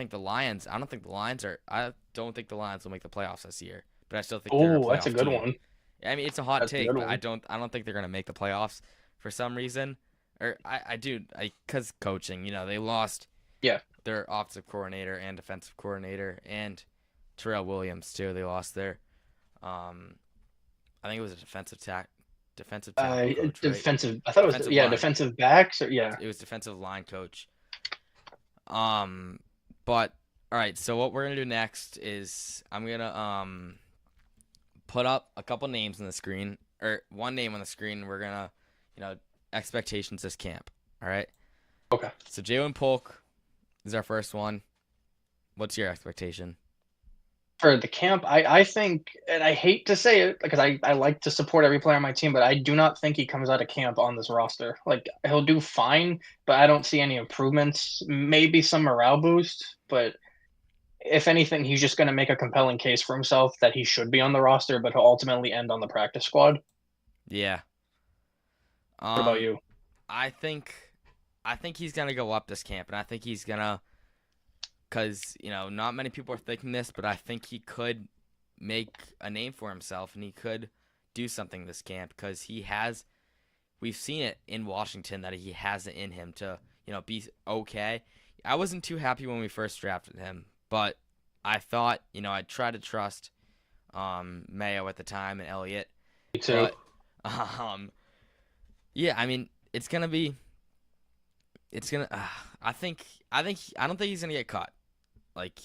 think the Lions will make the playoffs this year, but I still think they're a Oh, that's a playoff good team. one. I mean, it's a hot That's a take, good but one. I don't think they're gonna make the playoffs for some reason. Or I do I because coaching, they lost Yeah. their offensive coordinator and defensive coordinator and Terrell Williams too. They lost their um I think it was a defensive tackle coach, right? Defensive. I thought it was Defensive yeah, line. defensive backs or yeah. It was defensive line coach. Um, but all right. So what we're gonna do next is I'm gonna put up a couple names on the screen or one name on the screen. We're gonna you know expectations this camp. All right. Okay. So Jalen Polk is our first one. What's your expectation? For the camp, I think, and I hate to say it because I like to support every player on my team, but I do not think he comes out of camp on this roster. Like he'll do fine, but I don't see any improvements. Maybe some morale boost, but if anything, he's just going to make a compelling case for himself that he should be on the roster, but he'll ultimately end on the practice squad. Yeah. What about Um, you? I think I think he's gonna go up this camp, and I think he's gonna because not many people are thinking this, but I think he could make a name for himself and he could do something this camp because he has. We've seen it in Washington that he has it in him to be okay. I wasn't too happy when we first drafted him, but I thought I'd try to trust Mayo at the time and Elliott, Me too. but um yeah, I mean it's gonna. I don't think he's gonna get cut. Like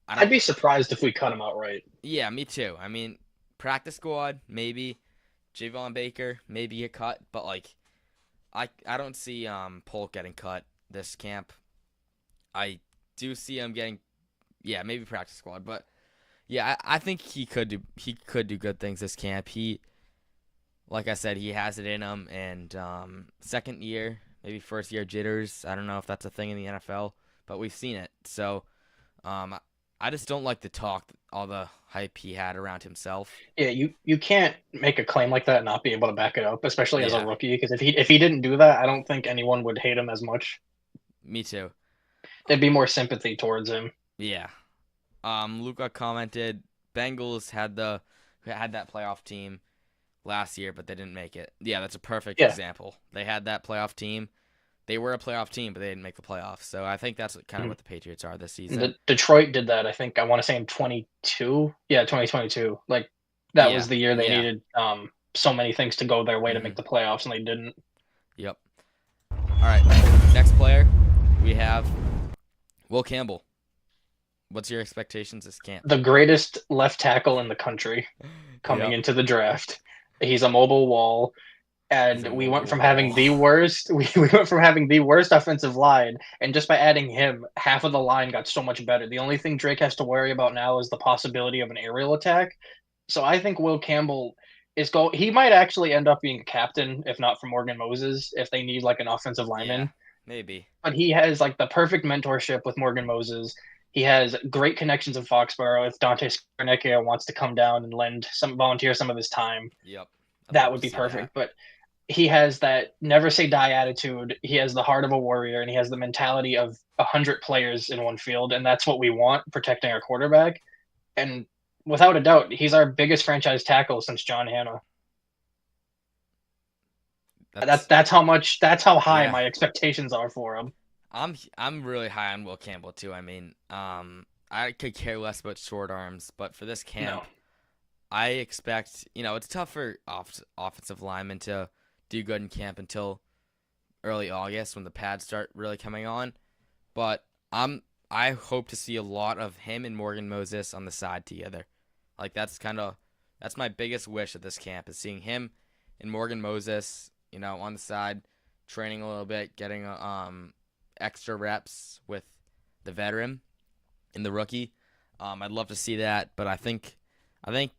I I'd don't. be surprised if we cut him outright. Yeah, me too. I mean, practice squad maybe. Javon Baker maybe get cut, but like I don't see Polk getting cut this camp. I do see him getting maybe practice squad, but yeah, I think he could do good things this camp. He like I said, he has it in him, and second year maybe first year jitters. I don't know if that's a thing in the NFL, but we've seen it. So I just don't like the talk, all the hype he had around himself. Yeah, you can't make a claim like that and not be able to back it up, especially as a Yeah, rookie. Because if he didn't do that, I don't think anyone would hate him as much. me too. There'd be more sympathy towards him. Yeah. Luca commented Bengals had that playoff team last year, but they didn't make it. Yeah, that's a perfect Yeah, example. They had that playoff team. They were a playoff team, but they didn't make the playoffs. So I think that's kind of mhm. what the Patriots are this The season. Detroit did that. I think I want to say in 22. Yeah, 2022. Like that Yeah. was the year they Yeah. needed so many things to go their way to make Mhm. the playoffs, and they didn't. Yep. All right. Next player, we have Will Campbell. What's your expectations this camp? The greatest left tackle in the country coming Yep. into the draft. He's a mobile wall. He's And a we went mobile from having wall. the worst we went from having the worst offensive line, and just by adding him, half of the line got so much better. The only thing Drake has to worry about now is the possibility of an aerial attack. So I think Will Campbell he might actually end up being a captain if not for Morgan Moses if they need like an offensive Yeah. lineman. Maybe. But he has like the perfect mentorship with Morgan Moses. He has great connections in Foxborough. If Dante Scarnecchia wants to come down and volunteer some of his time, Yep. I'd that love would to be see that. perfect. But he has that never say die attitude. He has the heart of a warrior, and he has the mentality of 100 players in one field, and that's what we want protecting our quarterback. And without a doubt, he's our biggest franchise tackle since John Hanna. That's That's how high yeah. my expectations are for him. I'm really high on Will Campbell too. I mean, I could care less about short arms, but for this No, camp, I expect it's tough for offensive linemen to do good in camp until early August when the pads start really coming on. But I hope to see a lot of him and Morgan Moses on the side together. Like that's my biggest wish at this camp is seeing him and Morgan Moses, on the side, training a little bit, getting extra reps with the veteran and the rookie. I'd love to see that, but I think I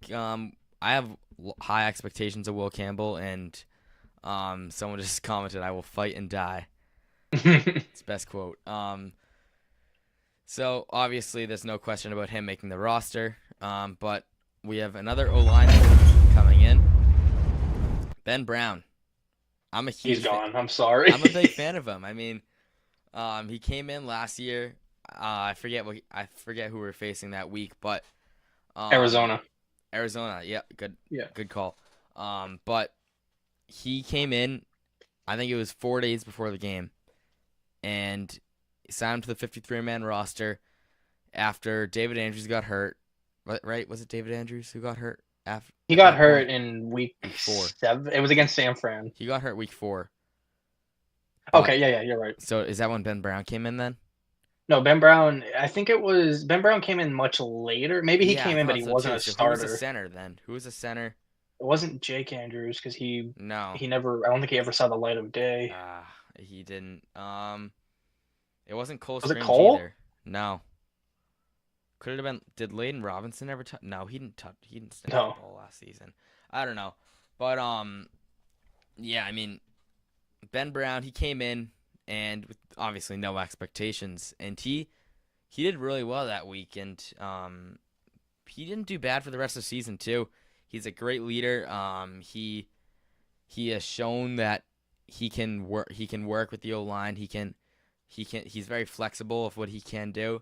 have high expectations of Will Campbell, and someone just commented, "I will fight and die." It's best quote. So obviously there's no question about him making the roster. But we have another O-lineman coming in, Ben Brown. I'm a He's huge gone. I'm sorry. I'm a big fan of him. I mean, he came in last year. I forget who we were facing that week, but um, Arizona. Arizona. Yeah, Yeah. good call. But he came in. I think it was 4 days before the game, and signed him to the 53-man roster after David Andrews got hurt. Right? Was it David Andrews who got hurt after He at got that hurt point? in week Week 4. 7. It was against San Fran. He got hurt week 4. But Okay, yeah, you're right. so is that when Ben Brown came in then? No, Ben Brown, I think it was Ben Brown came in much later. Maybe he Yeah, I came in, but thought he so wasn't too. a So who was the starter. center then? Who was the center? It wasn't Jake Andrews because No. he never. I don't think he ever saw the light of day. He didn't. It wasn't Cole Was it Strange Cole? either. No. Could it have been? Did Layden Robinson ever touch? No, he didn't touch. He didn't snap No. the ball last season. I don't know, but yeah. I mean, Ben Brown. He came in and with obviously no expectations, and he did really well that week, and he didn't do bad for the rest of the season too. He's a great leader. He has shown that he can work. He can work with the O line. He's very flexible of what he can do.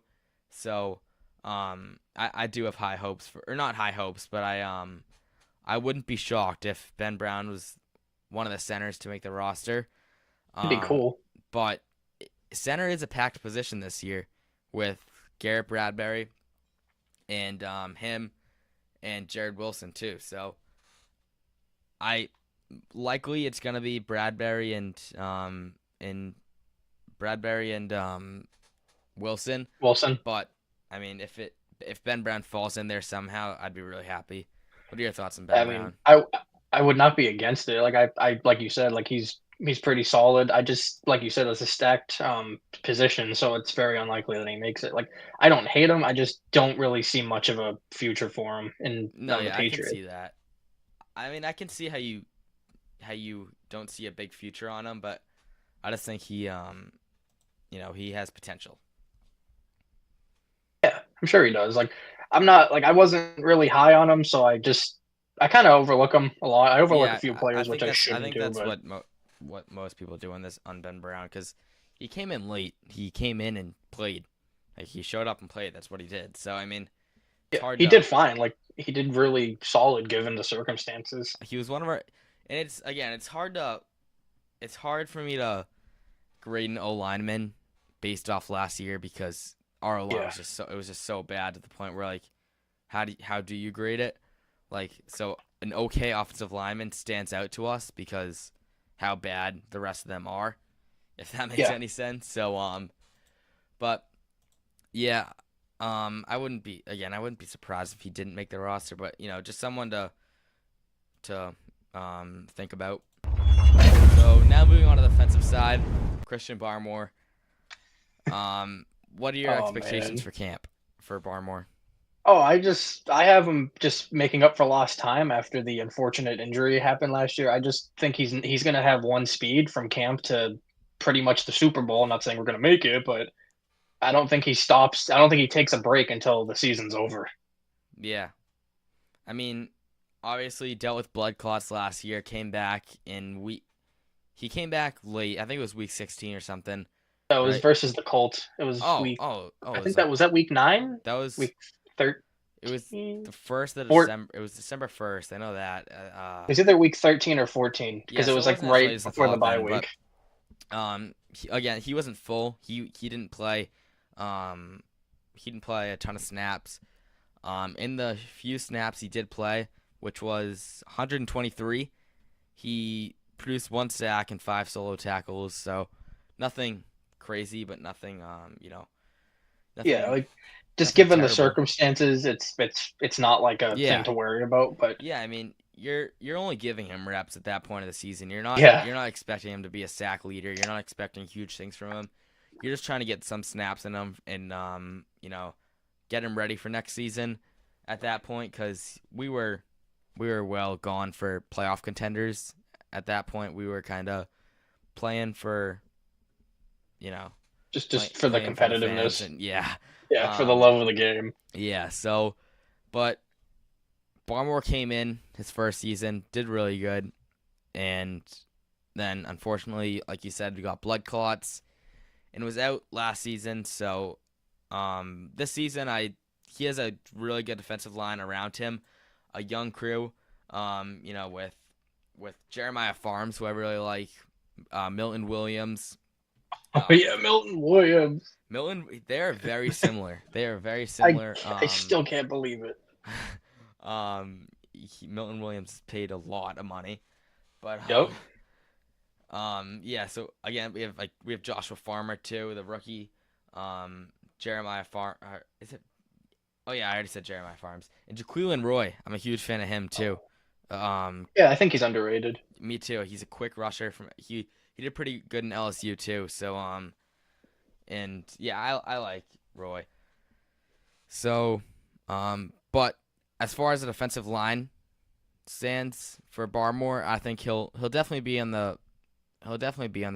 So, I do have high hopes for, or not high hopes, but I wouldn't be shocked if Ben Brown was one of the centers to make the roster. It'd be cool. But center is a packed position this year with Garrett Bradbury and him and Jared Wilson too. So likely it's gonna be Bradbury and Wilson. Wilson. But I mean, if Ben Brown falls in there somehow, I'd be really happy. What are your thoughts on Ben I mean, Brown? I would not be against it. Like I like you said, like he's pretty solid. I just like you said, it's a stacked position, so it's very unlikely that he makes it. Like I don't hate him. I just don't really see much of a future for him in No, the yeah, I can Patriots. see that. I mean, I can see how you don't see a big future on him, but I just think he has potential. Yeah, I'm sure he does. Like I'm not like I wasn't really high on him, so I kind of overlook him a lot. I overlook a Yeah, few I players, which think I that's I shouldn't think do, that's but what most people do on this on Ben Brown because he came in late. He came in and played. Like he showed up and played. That's what he did. So I mean, it's yeah, hard he to. did fine. Like he did really solid given the circumstances. He was one of our, and it's hard for me to grade an O lineman based off last year because our O line Yeah, was just so bad to the point where like how do you grade it? Like so an okay offensive lineman stands out to us because how bad the rest of them are, if that makes yeah, any sense. So but yeah, I wouldn't be surprised if he didn't make the roster, but just someone to think about. So now moving on to the defensive side, Christian Barmore. What are your Oh expectations man. for camp for Barmore? Oh, I have him just making up for lost time after the unfortunate injury happened last year. I just think he's gonna have one speed from camp to pretty much the Super Bowl. I'm not saying we're gonna make it, but I don't think he stops. I don't think he takes a break until the season's over. Yeah, I mean, obviously he dealt with blood clots last year. Came back in week. He came back late. I think it was week 16 or something, That was right? versus the Colts. It was Oh, week. oh, oh! I It was think like that week 9, that was week it was the 13, first of or December. It was December 1st. I know that. it's either week 13 or 14 Yeah, because it so was it like wasn't as late right as I before the thought bye then, but week. again, he wasn't full. He didn't play. Um, he didn't play a ton of snaps. In the few snaps he did play, which was 123, he produced one sack and five solo tackles. So nothing crazy, but nothing Yeah, nothing like just nothing given the terrible. circumstances, it's not like a thing Yeah, to worry about. But yeah. I mean, you're only giving him reps at that point of the season. Yeah, You're not expecting him to be a sack leader. You're not expecting huge things from him. You're just trying to get some snaps in him and get him ready for next season at that point, because we were well gone for playoff contenders at that point. We were kind of playing for just for the playing for the fans, competitiveness. and yeah. Yeah, for the um love of the game. yeah, so but Barmore came in his first season, did really good, and then unfortunately, like you said, we got blood clots and was out last season. So this season, he has a really good defensive line around him, a young crew, with Jeremiah Farms, who I really like, Milton Williams. Oh Um, yeah, Milton Williams. they are very similar. They are very I similar. I still can't believe it. Milton Williams paid a lot of money, but Yep. yeah. So again, we have Joshua Farmer too, the rookie. Jeremiah Farm. Is it? Oh yeah, I already said Jeremiah Farms and Jaqueline Roy. I'm a huge fan of him too. Yeah, I think he's underrated. Me too. He's a quick rusher. He did pretty good in LSU too. So and yeah, I like Roy. So but as far as the defensive line stands for Barmore, I think he'll definitely be on the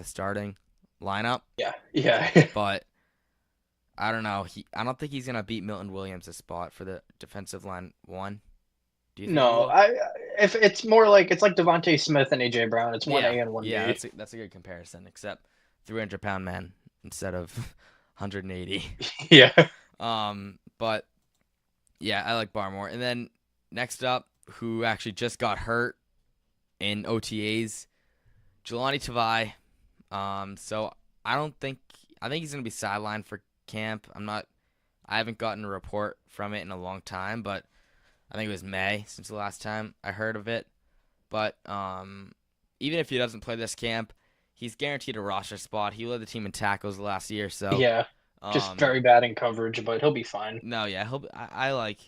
starting lineup. Yeah, yeah. But I don't know. I don't think he's gonna beat Milton Williams' spot for the defensive line one. Do you think he No, will? if it's more like it's like Devontae Smith and AJ Brown. It's one Yeah, A and one yeah. B. That's a good comparison. Except 300-pound man instead of 180. Yeah. But yeah, I like Barmore. And then next up, who actually just got hurt in OTAs, Jelani Tavai. So I think he's gonna be sidelined for camp. I haven't gotten a report from it in a long time, but I think it was May since the last time I heard of it. But even if he doesn't play this camp, he's guaranteed a roster spot. He led the team in tackles last year, so Yeah. Just very bad in coverage, but he'll be fine. no, yeah, I like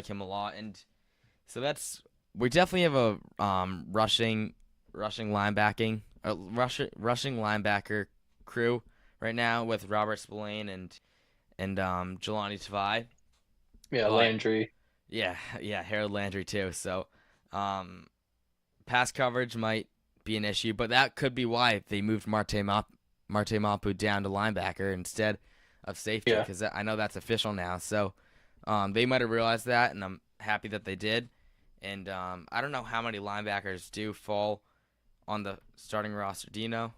him a lot, and so we definitely have a rushing linebacker crew right now with Robert Spillane and Jelani Tavai. Yeah, But Landry. yeah, Harold Landry too. So pass coverage might be an issue, but that could be why they moved Marte Mapu down to linebacker instead of safety, Yeah. because I know that's official now. So they might have realized that, and I'm happy that they did. And I don't know how many linebackers do fall on the starting roster. Do you know?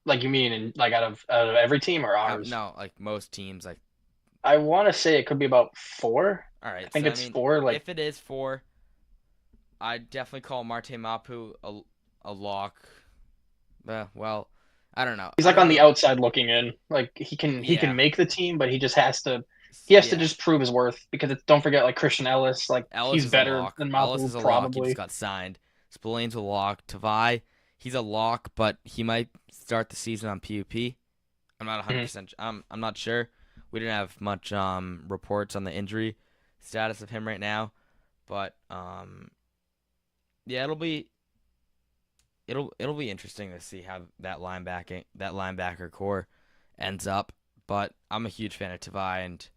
Like you mean in like out of every team or ours? No, like most teams. Like, I want to say it could be about four. all I right. think So I it's mean, four. Like if it is four, I'd definitely call Marte Mapu a lock. Well, I don't know. he's I like don't on the know. outside looking in. Like he can Yeah, make the team, but he has to yeah. just prove his worth because don't forget like Christian Ellis. Like Ellis he's is a better lock. than Ellis Mapu is a lock. He just probably. got signed. Spillane's a lock. Tavai, he's a lock, but he might start the season on PUP. I'm not Mhm. 100%. I'm not sure. We didn't have much reports on the injury status of him right now, but yeah, it'll be interesting to see how that linebacker core ends up. But I'm a huge fan of Tavai, and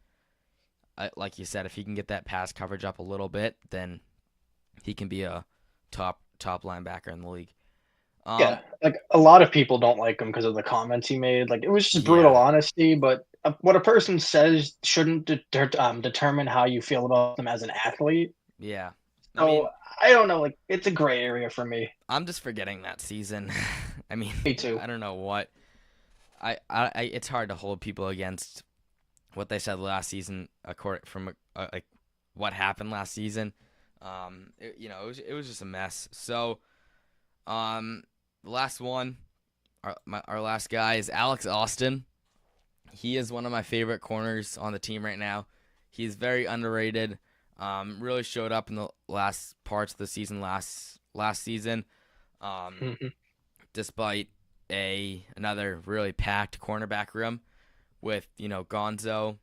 like you said, if he can get that pass coverage up a little bit, then he can be a top linebacker in the league. Yeah, Um, like a lot of people don't like him because of the comments he made. Like it was just brutal yeah, honesty, but what a person says shouldn't determine how you feel about them as an athlete. yeah. I So mean, I don't know. Like it's a gray area for me. I'm just forgetting that season. I mean, Me too. I don't know what. It's hard to hold people against what they said last season, according from like what happened last season. It was just a mess. So, the last one, our last guy is Alex Austin. He is one of my favorite corners on the team right now. He's very underrated. Really showed up in the last parts of the season last season. Um, Mhm. Despite another really packed cornerback room with Gonzo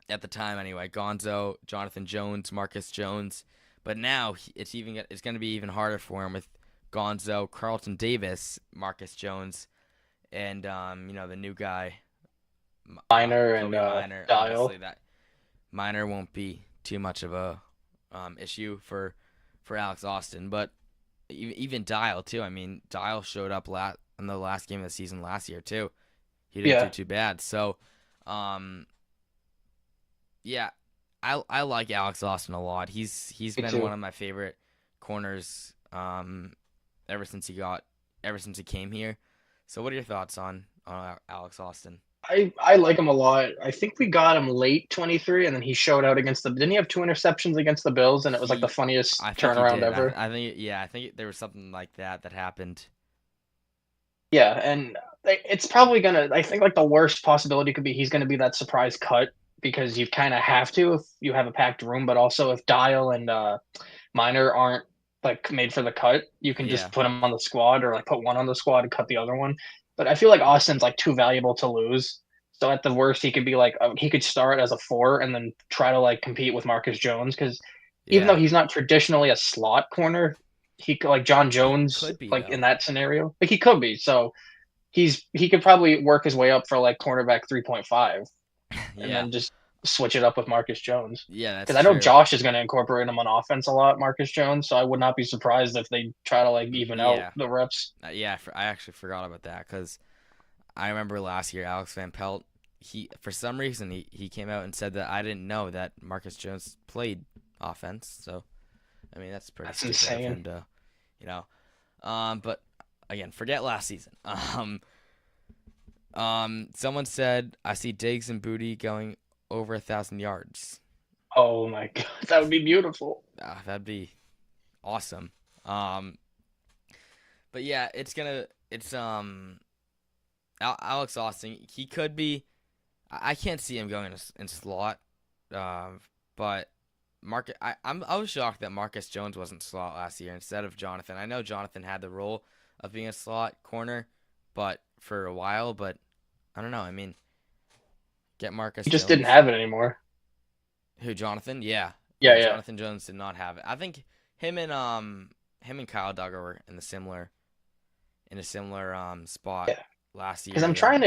at the time anyway. Gonzo, Jonathan Jones, Marcus Jones, But now it's going to be even harder for him with Gonzo, Carlton Davis, Marcus Jones, and the new guy, Minor and Kobe Minor. Dial. Obviously, that Minor won't be too much of a issue for Alex Austin, but even Dial too. I mean, Dial showed up in the last game of the season last year too. He didn't do Yeah, too bad. So, um, yeah, I like Alex Austin a lot. He's me been one too. of my favorite corners ever since ever since he came here. So, what are your thoughts on Alex Austin? I like him a lot. I think we got him late 23, and then he showed out against the. Didn't he have two interceptions against the Bills? And it was like the He, funniest I think he turnaround did. ever. I think there was something like that happened. Yeah, and it's probably gonna. I think like the worst possibility could be he's gonna be that surprise cut because you kind of have to if you have a packed room, but also if Dial and Minor aren't like made for the cut, you can Yeah, just put them on the squad or like put one on the squad and cut the other one. But I feel like Austin's like too valuable to lose. So at the worst, he could be like he could start as a four and then try to like compete with Marcus Jones because even though yeah. he's not traditionally a slot corner, he could like John He Jones could be like in though. that scenario, like he could be. So he could probably work his way up for like cornerback 3.5 and Yeah, then just switch it up with Marcus Jones. yeah, that's Because I know true. Josh is going to incorporate him on offense a lot, Marcus Jones. So I would not be surprised if they try to like even out Yeah, the reps. I actually forgot about that because I remember last year Alex Van Pelt. He for some reason he came out and said that I didn't know that Marcus Jones played offense. So I mean that's pretty That's stupid of insane. him to, you know. But again, forget last season. Someone said I see Diggs and Booty going over 1,000 yards. Oh my god, that would be beautiful. That'd be awesome. Um, but yeah, it's Alex Austin. He could be. I can't see him going in slot. But I was shocked that Marcus Jones wasn't slot last year instead of Jonathan. I know Jonathan had the role of being a slot corner, but for a while. But I don't know. I mean, get Marcus He just didn't Jones. have it anymore. Who Jonathan? Yeah, Yeah, yeah. yeah. Jonathan Jones did not have it. I think him and Kyle Duggar were in a similar spot Yeah. last Because year. Yeah.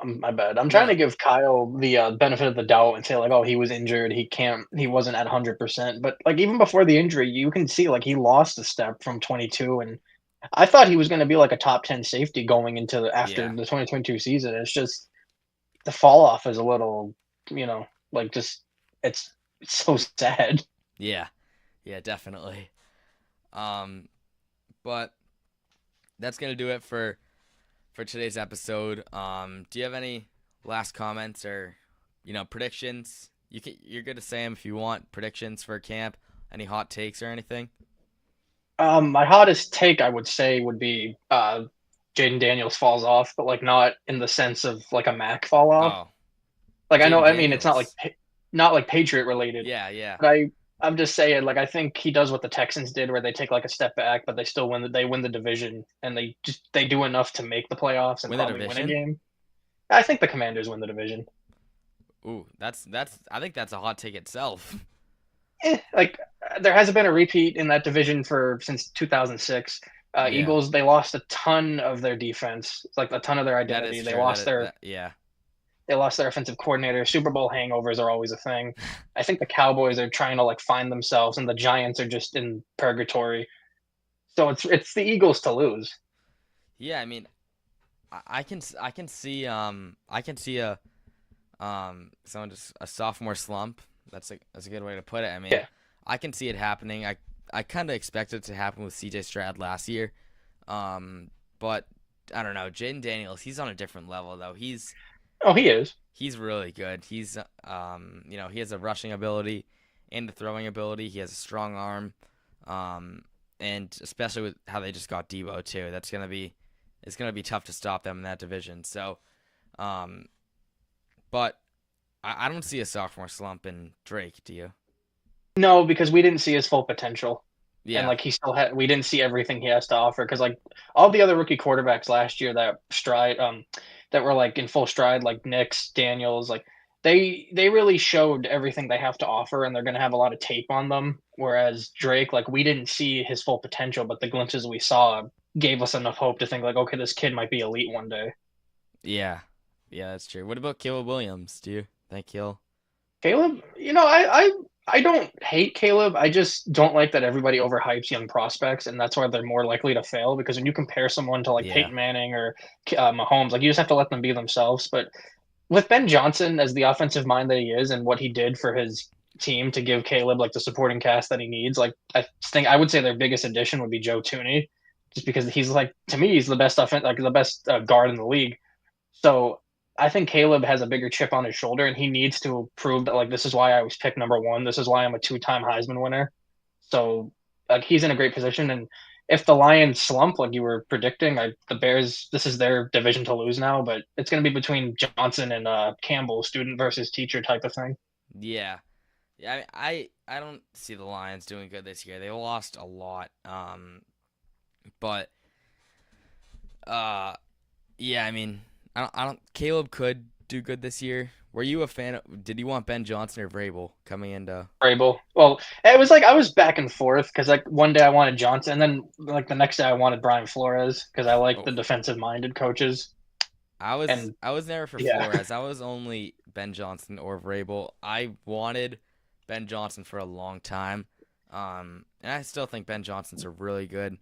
my bad. I'm trying No. to give Kyle the benefit of the doubt and say like, oh, he was injured. He wasn't at 100%. But like even before the injury, you can see like he lost a step from 22, and I thought he was going to be like a top 10 safety going into after Yeah. the 2022 season. It's just the fall off is a little, you know, like just it's, it's so sad. Yeah. Yeah. Definitely. Um. But that's gonna do it for today's episode. Do you have any last comments or predictions? You're good to say them if you want predictions for camp. Any hot takes or anything? My hottest take I would say would be Jaden Daniels falls off, but like not in the sense of like a Mac fall off. Oh, Like I know, Jaden I mean, it's Daniels. not like Patriot related, Yeah, yeah. but I'm just saying, like I think he does what the Texans did, where they take like a step back, but they still they win the division, and they do enough to make the playoffs and Win the probably win a division. game. I think the Commanders win the division. Ooh, that's. I think that's a hot take itself. Like there hasn't been a repeat in that division for since 2006. Yeah, Eagles they lost a ton of their defense, like a ton of their that identity. is true. Yeah, They lost their offensive coordinator. Super Bowl hangovers are always a thing. I think the Cowboys are trying to like find themselves, and the Giants are just in purgatory. So it's the Eagles to lose. yeah. I mean, I can see someone just a sophomore slump. That's a good way to put it. I mean, Yeah, I can see it happening. I kind of expected it to happen with C.J. Stroud last year, but I don't know. Jaden Daniels, he's on a different level though. oh he is. He's really good. He has a rushing ability and a throwing ability. He has a strong arm, and especially with how they just got Debo too. It's gonna be tough to stop them in that division. So, um, but I don't see a sophomore slump in Drake. Do you? No, because we didn't see his full potential, and Yeah, like he still had. We didn't see everything he has to offer because like all the other rookie quarterbacks last year that were like in full stride, like Nix, Daniels, like they really showed everything they have to offer, and they're going to have a lot of tape on them. Whereas Drake, like we didn't see his full potential, but the glimpses we saw gave us enough hope to think like, okay, this kid might be elite one day. Yeah, yeah, that's true. What about Caleb Williams? Do you think he'll? Caleb, I don't hate Caleb. I just don't like that everybody overhypes young prospects, and that's why they're more likely to fail. Because when you compare someone to like Yeah, Peyton Manning or Mahomes, like you just have to let them be themselves. But with Ben Johnson as the offensive mind that he is, and what he did for his team to give Caleb like the supporting cast that he needs, like I think I would say their biggest addition would be Joe Tooney, just because he's like to me he's the best like the best guard in the league. So I think Caleb has a bigger chip on his shoulder, and he needs to prove that like this is why I was picked number one. This is why I'm a two-time Heisman winner. So like he's in a great position, and if the Lions slump like you were predicting, the Bears this is their division to lose now, but it's going to be between Johnson and Campbell, student versus teacher type of thing. yeah, yeah. I don't see the Lions doing good this year. They lost a lot. But uh, yeah. I mean, I don't. Caleb could do good this year. Were you a fan of? Did you want Ben Johnson or Vrabel coming into? Vrabel. Well, it was like I was back and forth because like one day I wanted Johnson, and then like the next day I wanted Brian Flores because I like Oh, the defensive-minded coaches. And I was never for yeah, Flores. I was only Ben Johnson or Vrabel. I wanted Ben Johnson for a long time. And I still think Ben Johnson's a really good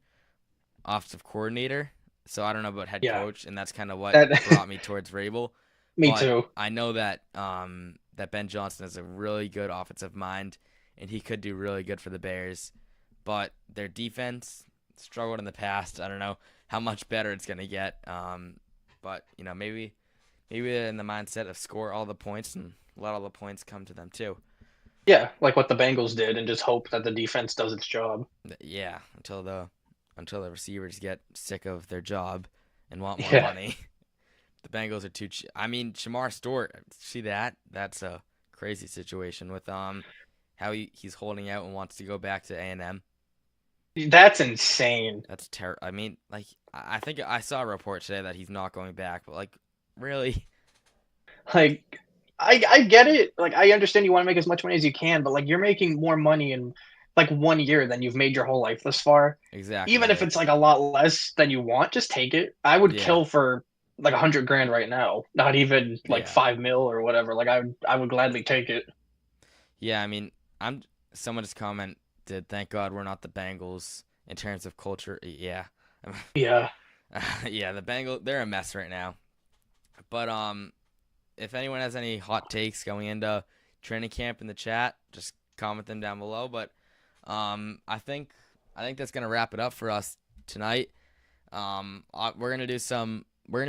offensive coordinator. So I don't know about head yeah, coach, and that's kind of what that brought me towards Vrabel. me But too. I know that that Ben Johnson is a really good offensive mind, and he could do really good for the Bears. But their defense struggled in the past. I don't know how much better it's gonna get. But maybe they're in the mindset of score all the points and let all the points come to them too. Yeah, like what the Bengals did, and just hope that the defense does its job. Yeah, until the receivers get sick of their job and want more Yeah, money. The Bengals are too. I mean, Shamar Stewart. See that? That's a crazy situation with how he's holding out and wants to go back to A&M. that's insane. That's terrible. I mean, like I think I saw a report today that he's not going back, but like really, Like, I get it. Like, I understand you want to make as much money as you can, but like, you're making more money in like 1 year than you've made your whole life this far. exactly. Even if Like it's like a lot less than you want, just take it. I would yeah, kill for like 100 grand right now, not even like yeah, 5 mil or whatever. Like, I would gladly take it. yeah. I mean, I'm someone just commented, "Thank God we're not the Bengals in terms of culture." Yeah, Yeah. yeah. The Bengals, they're a mess right now. But if anyone has any hot takes going into training camp in the chat, just comment them down below. But I think that's gonna wrap it up for us tonight. We're gonna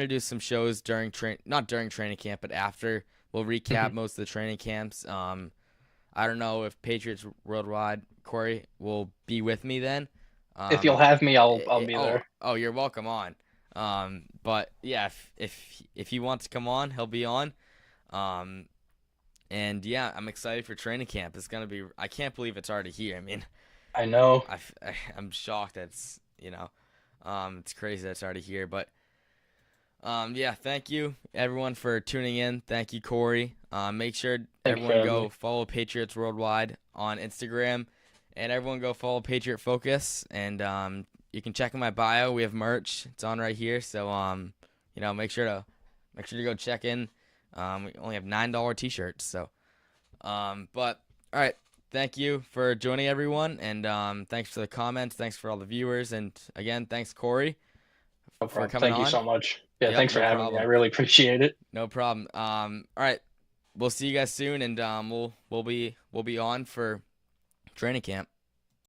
do some shows during not during training camp, but after. We'll recap Mhm. most of the training camps. I don't know if Patriots Worldwide Corey will be with me then. If you'll Um, have me, I'll be oh, there. oh, you're welcome on. But yeah, if he wants to come on, he'll be on. Um, and yeah, I'm excited for training camp. It's gonna be. I can't believe it's already here. I mean, I know. I'm shocked. It's crazy that it's already here. But yeah, thank you everyone for tuning in. Thank you, Corey. Make sure Thank you for everyone having go me. follow Patriots Worldwide on Instagram, and everyone go follow Patriot Focus. And you can check in my bio. We have merch. It's on right here. So make sure to go check in. We only have $9 t-shirts. So but all right. Thank you for joining everyone, and thanks for the comments. Thanks for all the viewers, and again, thanks Corey No for problem. coming Thank you on. so much. Yeah, Yep, thanks for no having me. I problem. really appreciate it. No problem. All right, we'll see you guys soon, and we'll be on for training camp.